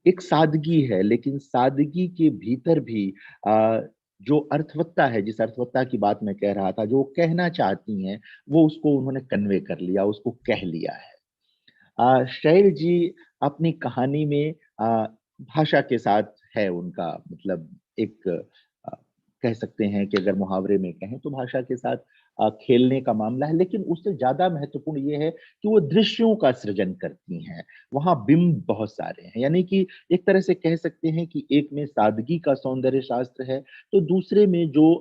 एक सादगी है, लेकिन सादगी के भीतर भी जो अर्थवत्ता है, जिस अर्थवत्ता की बात मैं कह रहा था, जो कहना चाहती हैं, वो उसको उन्होंने कन्वे कर लिया, उसको कह लिया है। शैल जी अपनी कहानी में भाषा के साथ है उनका मतलब एक कह सकते हैं कि अगर मुहावरे में कहें तो भाषा के साथ खेलने का मामला है, लेकिन उससे ज्यादा महत्वपूर्ण ये है कि वो दृश्यों का सृजन करती हैं। वहां बिंब बहुत सारे हैं, यानी कि एक तरह से कह सकते हैं कि एक में सादगी का सौंदर्य शास्त्र है, तो दूसरे में जो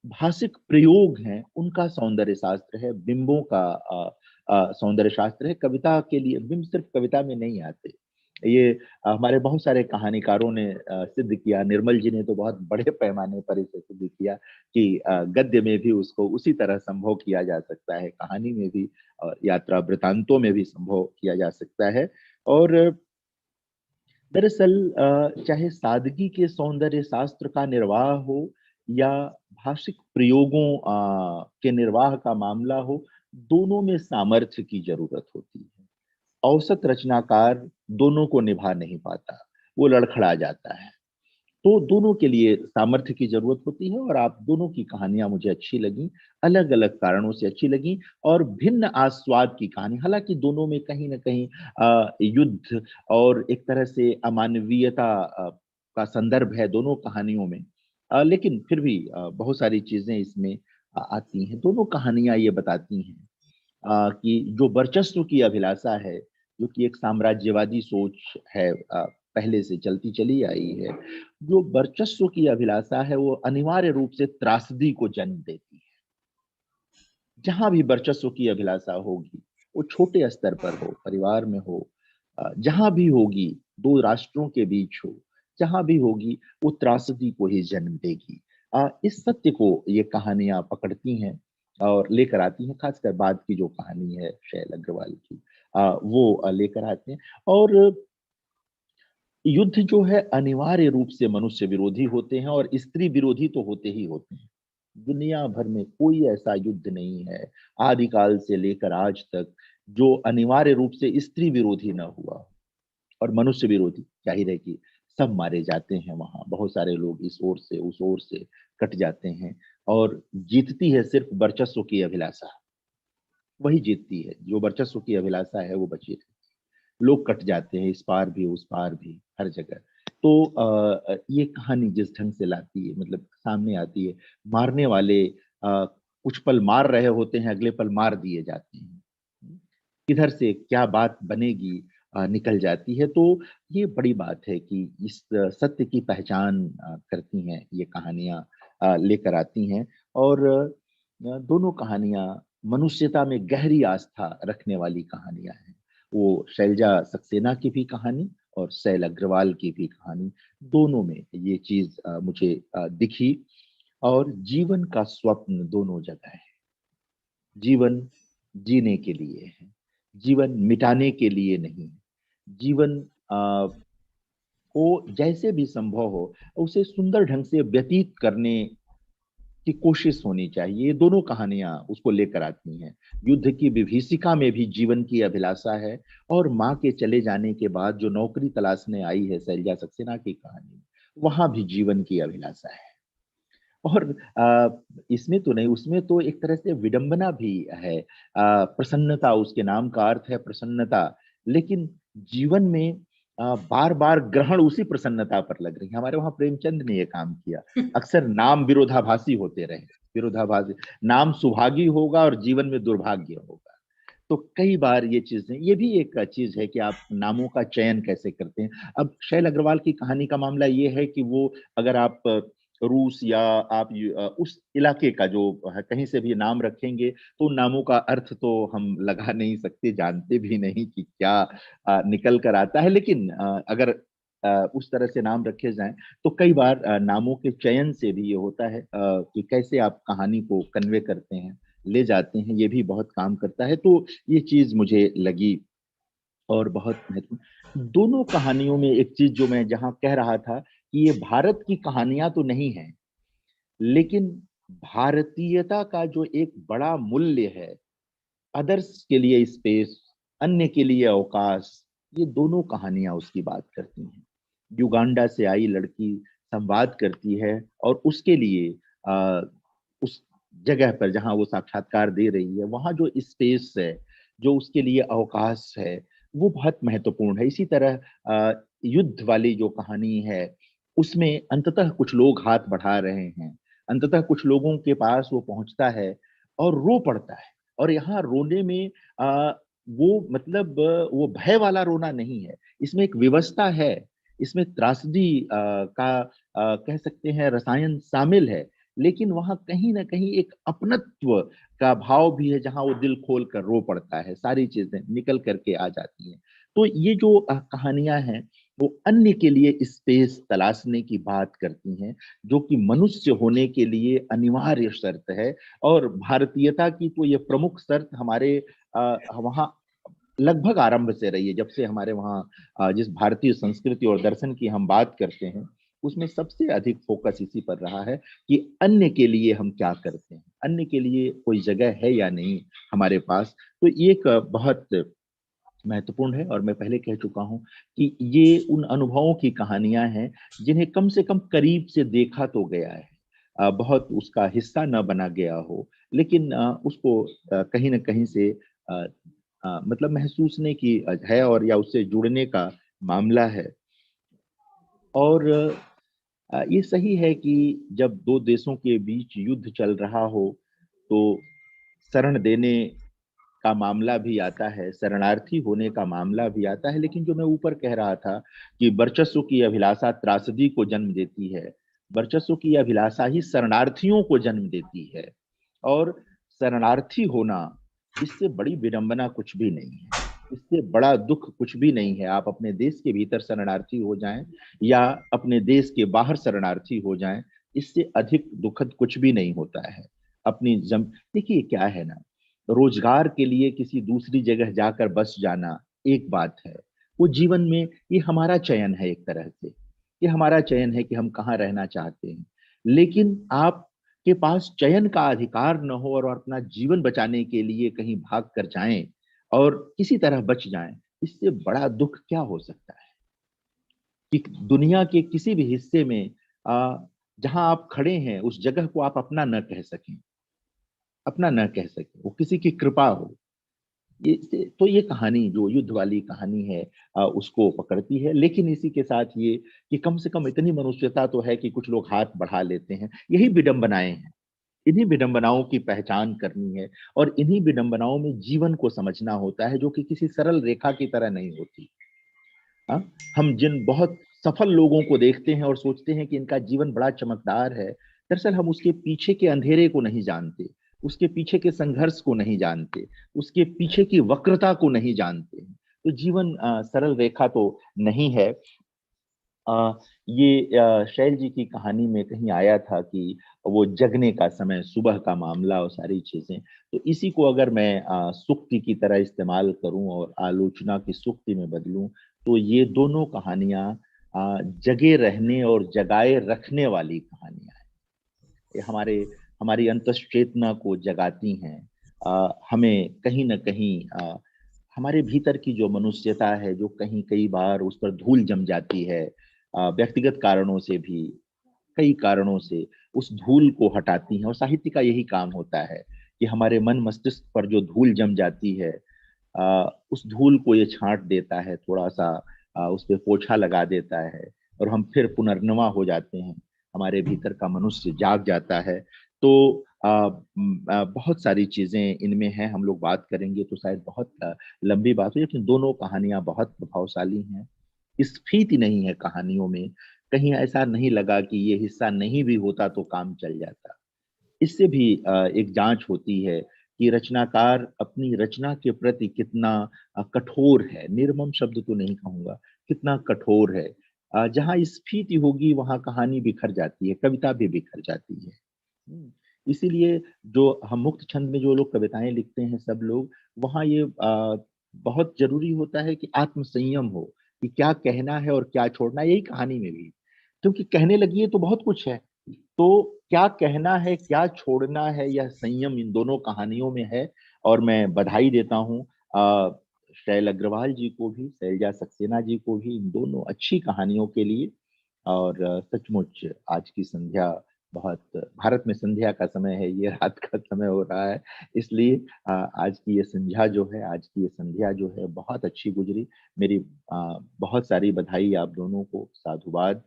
भाषिक प्रयोग हैं उनका सौंदर्य शास्त्र है, बिंबों का सौंदर्य शास्त्र है। कविता के लिए बिंब सिर्फ कविता में नहीं आते, ये हमारे बहुत सारे कहानीकारों ने सिद्ध किया। निर्मल जी ने तो बहुत बड़े पैमाने पर इसे सिद्ध किया कि गद्य में भी उसको उसी तरह संभव किया जा सकता है, कहानी में भी और यात्रा वृतांतों में भी संभव किया जा सकता है। और दरअसल चाहे सादगी के सौंदर्य शास्त्र का निर्वाह हो या भाषिक प्रयोगों के निर्वाह का मामला हो, दोनों में सामर्थ्य की जरूरत होती है। औसत रचनाकार दोनों को निभा नहीं पाता, वो लड़खड़ा जाता है। तो दोनों के लिए सामर्थ्य की जरूरत होती है। और आप दोनों की कहानियां मुझे अच्छी लगी, अलग अलग कारणों से अच्छी लगी और भिन्न आस्वाद की कहानी। हालांकि दोनों में कहीं ना कहीं युद्ध और एक तरह से अमानवीयता का संदर्भ है दोनों कहानियों में, लेकिन फिर भी बहुत सारी चीजें इसमें आती हैं। दोनों कहानियां ये बताती हैं कि जो वर्चस्व की अभिलाषा है, जो कि एक साम्राज्यवादी सोच है, पहले से चलती चली आई है, जो वर्चस्व की अभिलाषा है वो अनिवार्य रूप से त्रासदी को जन्म देती है। जहां भी वर्चस्व की अभिलाषा होगी, वो छोटे स्तर पर हो, परिवार में हो, जहां भी होगी, दो राष्ट्रों के बीच हो, जहां भी होगी, वो त्रासदी को ही जन्म देगी। इस सत्य को ये कहानियां पकड़ती हैं और लेकर आती हैं। खासकर बाद की जो कहानी है शैल अग्रवाल की, वो लेकर आते हैं। और युद्ध जो है अनिवार्य रूप से मनुष्य विरोधी होते हैं और स्त्री विरोधी तो होते ही होते हैं। दुनिया भर में कोई ऐसा युद्ध नहीं है आदिकाल से लेकर आज तक जो अनिवार्य रूप से स्त्री विरोधी ना हुआ और मनुष्य विरोधी। जाहिर है कि सब मारे जाते हैं वहां, बहुत सारे लोग इस ओर से उस ओर से कट जाते हैं और जीतती है सिर्फ वर्चस्व की अभिलाषा। वही जीतती है, जो वर्चस्व की अभिलाषा है वो बची रहती है। लोग कट जाते हैं इस पार भी उस पार भी, हर जगह। तो ये कहानी जिस ढंग से लाती है, मतलब सामने आती है, मारने वाले कुछ पल मार रहे होते हैं, अगले पल मार दिए जाते हैं, किधर से क्या बात बनेगी निकल जाती है। तो ये बड़ी बात है कि इस सत्य की पहचान करती हैं ये कहानियां, लेकर आती हैं। और दोनों कहानियां मनुष्यता में गहरी आस्था रखने वाली कहानियां हैं। वो शैलजा सक्सेना की भी कहानी और शैल अग्रवाल की भी कहानी, दोनों में ये चीज मुझे दिखी। और जीवन का स्वप्न दोनों जगह है। जीवन जीने के लिए है, जीवन मिटाने के लिए नहीं। जीवन को जैसे भी संभव हो उसे सुंदर ढंग से व्यतीत करने की कोशिश होनी चाहिए। ये दोनों कहानियां उसको लेकर आती हैं। युद्ध की विभीषिका में भी जीवन की अभिलाषा है और माँ के चले जाने के बाद जो नौकरी तलाशने आई है शैलजा सक्सेना की कहानी, वहां भी जीवन की अभिलाषा है। और इसमें तो नहीं, उसमें तो एक तरह से विडंबना भी है। प्रसन्नता, उसके नाम का अर्थ है प्रसन्नता, लेकिन जीवन में बार बार ग्रहण उसी प्रसन्नता पर लग रही है। हमारे वहां प्रेमचंद ने यह काम किया। अक्सर नाम विरोधाभासी होते रहे, विरोधाभासी। नाम सुभागी होगा और जीवन में दुर्भाग्य होगा। तो कई बार ये चीजें, ये भी एक चीज है कि आप नामों का चयन कैसे करते हैं। अब शैल अग्रवाल की कहानी का मामला ये है कि वो, अगर आप रूस या आप उस इलाके का जो है कहीं से भी नाम रखेंगे तो उन नामों का अर्थ तो हम लगा नहीं सकते, जानते भी नहीं कि क्या निकल कर आता है। लेकिन अगर उस तरह से नाम रखे जाएं तो कई बार नामों के चयन से भी ये होता है कि कैसे आप कहानी को कन्वे करते हैं, ले जाते हैं, ये भी बहुत काम करता है। तो ये चीज मुझे लगी और बहुत महत्वपूर्ण। दोनों कहानियों में एक चीज जो मैं जहां कह रहा था कि ये भारत की कहानियां तो नहीं है, लेकिन भारतीयता का जो एक बड़ा मूल्य है, अदर्स के लिए स्पेस, अन्य के लिए अवकाश, ये दोनों कहानियां उसकी बात करती हैं। युगांडा से आई लड़की संवाद करती है और उसके लिए उस जगह पर जहां वो साक्षात्कार दे रही है वहां जो स्पेस है, जो उसके लिए अवकाश है, वो बहुत महत्वपूर्ण है। इसी तरह युद्ध वाली जो कहानी है उसमें अंततः कुछ लोग हाथ बढ़ा रहे हैं, अंततः कुछ लोगों के पास वो पहुंचता है और रो पड़ता है। और यहाँ रोने में वो मतलब वो भय वाला रोना नहीं है, इसमें एक व्यवस्था है, इसमें त्रासदी का कह सकते हैं रसायन शामिल है, लेकिन वहां कहीं ना कहीं एक अपनत्व का भाव भी है जहां वो दिल खोल कर रो पड़ता है, सारी चीजें निकल करके आ जाती हैं। तो ये जो कहानियां हैं वो अन्य के लिए स्पेस तलाशने की बात करती हैं, जो कि मनुष्य होने के लिए अनिवार्य शर्त है। और भारतीयता की तो ये प्रमुख शर्त हमारे वहाँ लगभग आरंभ से रही है। जब से हमारे वहाँ जिस भारतीय संस्कृति और दर्शन की हम बात करते हैं उसमें सबसे अधिक फोकस इसी पर रहा है कि अन्य के लिए हम क्या करते हैं, अन्य के लिए कोई जगह है या नहीं हमारे पास। तो ये एक बहुत महत्वपूर्ण है और मैं पहले कह चुका हूं कि ये उन अनुभवों की कहानियां हैं जिन्हें कम से कम करीब से देखा तो गया है, बहुत उसका हिस्सा न बना गया हो, लेकिन उसको कहीं ना कहीं से मतलब महसूसने की है और या उससे जुड़ने का मामला है। और ये सही है कि जब दो देशों के बीच युद्ध चल रहा हो तो शरण देने का मामला भी आता है, शरणार्थी होने का मामला भी आता है। लेकिन जो मैं ऊपर कह रहा था कि वर्चस्व की अभिलाषा त्रासदी को जन्म देती है, वर्चस्व की अभिलाषा ही शरणार्थियों को जन्म देती है। और शरणार्थी होना, इससे बड़ी विडंबना कुछ भी नहीं है, इससे बड़ा दुख कुछ भी नहीं है। आप अपने देश के भीतर शरणार्थी हो जाएं या अपने देश के बाहर शरणार्थी हो जाएं, इससे अधिक दुखद कुछ भी नहीं होता है। अपनी देखिए क्या है ना, रोजगार के लिए किसी दूसरी जगह जाकर बस जाना एक बात है, वो जीवन में ये हमारा चयन है, एक तरह से ये हमारा चयन है कि हम कहाँ रहना चाहते हैं। लेकिन आपके पास चयन का अधिकार न हो और अपना जीवन बचाने के लिए कहीं भाग कर जाएं और किसी तरह बच जाएं, इससे बड़ा दुख क्या हो सकता है कि दुनिया के किसी भी हिस्से में जहां आप खड़े हैं उस जगह को आप अपना न कह सकें, अपना न कह सके, वो किसी की कृपा हो। तो ये कहानी जो युद्ध वाली कहानी है उसको पकड़ती है। लेकिन इसी के साथ ये कि कम से कम इतनी मनुष्यता तो है कि कुछ लोग हाथ बढ़ा लेते हैं। यही विडंबनाएं हैं, इन्हीं विडंबनाओं की पहचान करनी है और इन्हीं विडंबनाओं में जीवन को समझना होता है, जो कि किसी सरल रेखा की तरह नहीं होती। हाँ? हम जिन बहुत सफल लोगों को देखते हैं और सोचते हैं कि इनका जीवन बड़ा चमकदार है, दरअसल हम उसके पीछे के अंधेरे को नहीं जानते, उसके पीछे के संघर्ष को नहीं जानते, उसके पीछे की वक्रता को नहीं जानते। तो जीवन सरल रेखा तो नहीं है। ये शैल जी की कहानी में कहीं आया था कि वो जगने का समय, सुबह का मामला और सारी चीजें, तो इसी को अगर मैं सुक्ति की तरह इस्तेमाल करूं और आलोचना की सुक्ति में बदलूं, तो ये दोनों कहानियां जगे रहने और जगाए रखने वाली कहानियां हैं। ये हमारी अंतश्चेतना को जगाती हैं, हमें कहीं ना कहीं हमारे भीतर की जो मनुष्यता है, जो कहीं कई बार उस पर धूल जम जाती है, व्यक्तिगत कारणों से भी, कई कारणों से उस धूल को हटाती हैं। और साहित्य का यही काम होता है कि हमारे मन मस्तिष्क पर जो धूल जम जाती है उस धूल को ये छांट देता है, थोड़ा सा उस पर पोछा लगा देता है और हम फिर पुनर्नवा हो जाते हैं, हमारे भीतर का मनुष्य जाग जाता है। तो बहुत सारी चीजें इनमें हैं, हम लोग बात करेंगे तो शायद बहुत लंबी बात हो, लेकिन दोनों कहानियां बहुत प्रभावशाली हैं। स्फीति नहीं है कहानियों में, कहीं ऐसा नहीं लगा कि ये हिस्सा नहीं भी होता तो काम चल जाता। इससे भी एक जांच होती है कि रचनाकार अपनी रचना के प्रति कितना कठोर है, निर्मम शब्द तो नहीं कहूंगा, कितना कठोर है। जहां स्फीति होगी वहां कहानी बिखर जाती है, कविता भी बिखर जाती है। इसीलिए जो हम मुक्त छंद में जो लोग कविताएं लिखते हैं सब लोग, वहां ये बहुत जरूरी होता है कि आत्म संयम हो कि क्या कहना है और क्या छोड़ना, यही कहानी में भी, क्योंकि कहने लगी तो बहुत कुछ है, तो क्या कहना है क्या छोड़ना है, यह संयम इन दोनों कहानियों में है। और मैं बधाई देता हूँ शैल अग्रवाल जी को भी, शैलजा सक्सेना जी को भी, इन दोनों अच्छी कहानियों के लिए। और सचमुच आज की संध्या बहुत, भारत में संध्या का समय है, ये रात का समय हो रहा है, इसलिए आज की ये संध्या जो है, आज की ये संध्या जो है बहुत अच्छी गुजरी। मेरी बहुत सारी बधाई आप दोनों को, साधुवाद।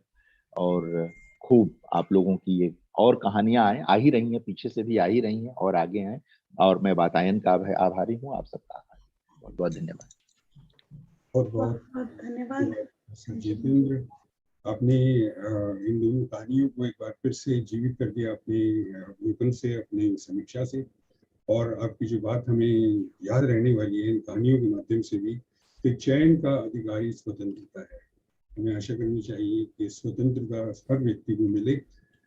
और खूब आप लोगों की ये और कहानियां आ ही रही हैं, पीछे से भी आ ही रही हैं और आगे आए। और मैं वातायन का आभारी हूँ, आप सबका आभारी। बहुत बहुत धन्यवाद। बहुत बहुत धन्यवाद जितेंद्र, आपने इन दोनों कहानियों को एक बार फिर से जीवित कर दिया अपने अवलोकन से, अपनी समीक्षा से। और आपकी जो बात हमें याद रहने वाली है इन कहानियों के माध्यम से भी, कि चयन का अधिकारी स्वतंत्रता है। हमें आशा करनी चाहिए कि स्वतंत्रता हर व्यक्ति को मिले,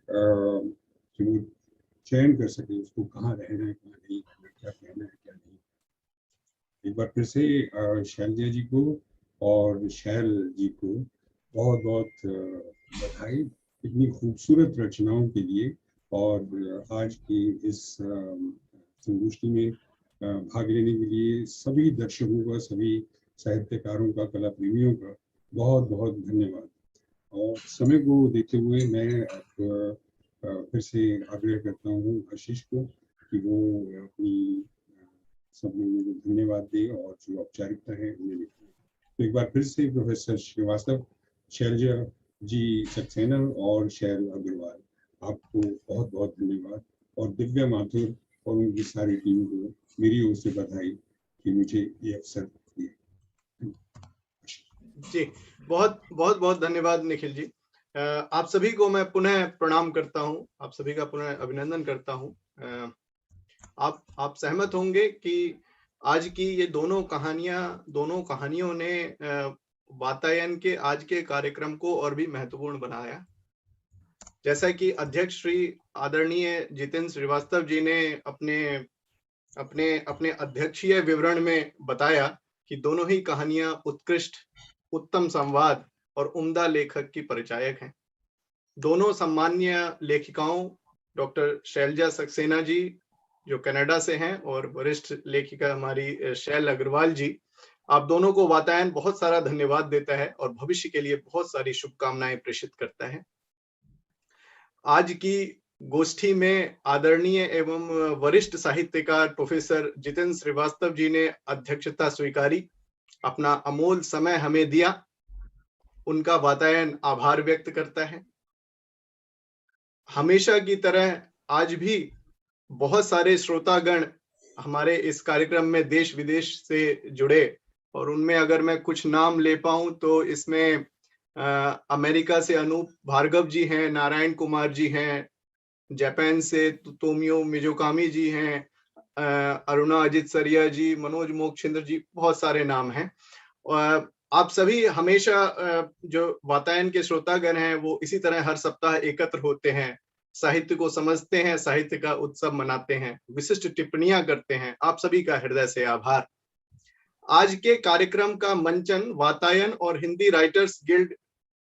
कि वो चयन कर सके उसको कहाँ रहना है, कहाँ नहीं रहना, क्या कहना है, क्या नहीं। एक बार फिर से शैलजा जी को और शैल जी को बहुत बहुत बधाई इतनी खूबसूरत रचनाओं के लिए। और आज की इस संगोष्ठी में भाग लेने के लिए सभी दर्शकों का, सभी साहित्यकारों का, कला प्रेमियों का बहुत बहुत धन्यवाद। और समय को देखते हुए मैं फिर से आग्रह करता हूँ आशीष को कि वो अपनी सब लोगों को धन्यवाद दे और जो औपचारिकता है उन्हें लिखें। तो एक बार फिर से प्रोफेसर श्रीवास्तव, शैलजा जी सक्सेना और शैल अग्रवाल, आपको बहुत बहुत धन्यवाद। और दिव्या माथुर और उनकी सारी टीम को मेरी ओर से बधाई कि मुझे ये अवसर दिया। जी, बहुत बहुत बहुत धन्यवाद निखिल जी। आप सभी को मैं पुनः प्रणाम करता हूं, आप सभी का पुनः अभिनंदन करता हूं। आप सहमत होंगे कि आज की ये दोनों कहानियों ने वातायन के आज के कार्यक्रम को और भी महत्वपूर्ण बनाया। जैसा कि अध्यक्ष श्री आदरणीय जितेंद्र श्रीवास्तव जी ने अपने अध्यक्षीय विवरण में बताया कि दोनों ही कहानियां उत्कृष्ट, उत्तम संवाद और उम्दा लेखक की परिचायक हैं। दोनों सम्माननीय लेखिकाओं डॉक्टर शैलजा सक्सेना जी जो कनाडा से हैं और वरिष्ठ लेखिका हमारी शैल अग्रवाल जी, आप दोनों को वातायन बहुत सारा धन्यवाद देता है और भविष्य के लिए बहुत सारी शुभकामनाएं प्रेषित करता है। आज की गोष्ठी में आदरणीय एवं वरिष्ठ साहित्यकार प्रोफेसर जितेंद्र श्रीवास्तव जी ने अध्यक्षता स्वीकारी, अपना अमूल्य समय हमें दिया, उनका वातायन आभार व्यक्त करता है। हमेशा की तरह आज भी बहुत सारे श्रोतागण हमारे इस कार्यक्रम में देश विदेश से जुड़े, और उनमें अगर मैं कुछ नाम ले पाऊं तो इसमें अमेरिका से अनूप भार्गव जी हैं, नारायण कुमार जी हैं, जापान से तोमियो मिजोकामी जी हैं, अरुणा अजित सरिया जी, मनोज मोक्षेंद्र जी, बहुत सारे नाम हैं। आप सभी हमेशा जो वातायन के श्रोतागण हैं वो इसी तरह हर सप्ताह एकत्र होते हैं, साहित्य को समझते हैं, साहित्य का उत्सव मनाते हैं, विशिष्ट टिप्पणियां करते हैं। आप सभी का हृदय से आभार। आज के कार्यक्रम का मंचन वातायन और हिंदी राइटर्स गिल्ड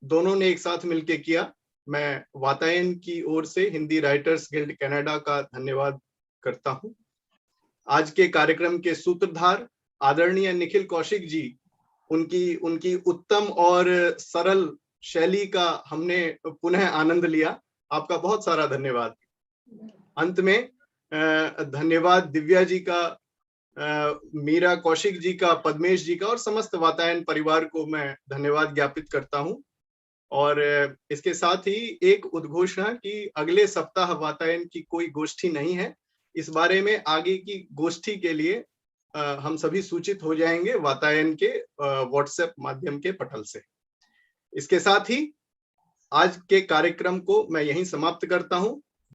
दोनों ने एक साथ मिलकर किया। मैं वातायन की ओर से हिंदी राइटर्स गिल्ड कनाडा का धन्यवाद करता हूं। आज के कार्यक्रम के सूत्रधार आदरणीय निखिल कौशिक जी, उनकी उत्तम और सरल शैली का हमने पुनः आनंद लिया। आपका बहुत सारा धन्यवाद। अंत में धन्यवाद दिव्या जी का, मीरा कौशिक जी का, पद्मेश जी का और समस्त वातायन परिवार को मैं धन्यवाद ज्ञापित करता हूं। और इसके साथ ही एक उद्घोषणा कि अगले सप्ताह वातायन की कोई गोष्ठी नहीं है। इस बारे में आगे की गोष्ठी के लिए हम सभी सूचित हो जाएंगे वातायन के व्हाट्सएप माध्यम के पटल से। इसके साथ ही आज के कार्यक्रम को मैं यहीं समाप्त करता हूं।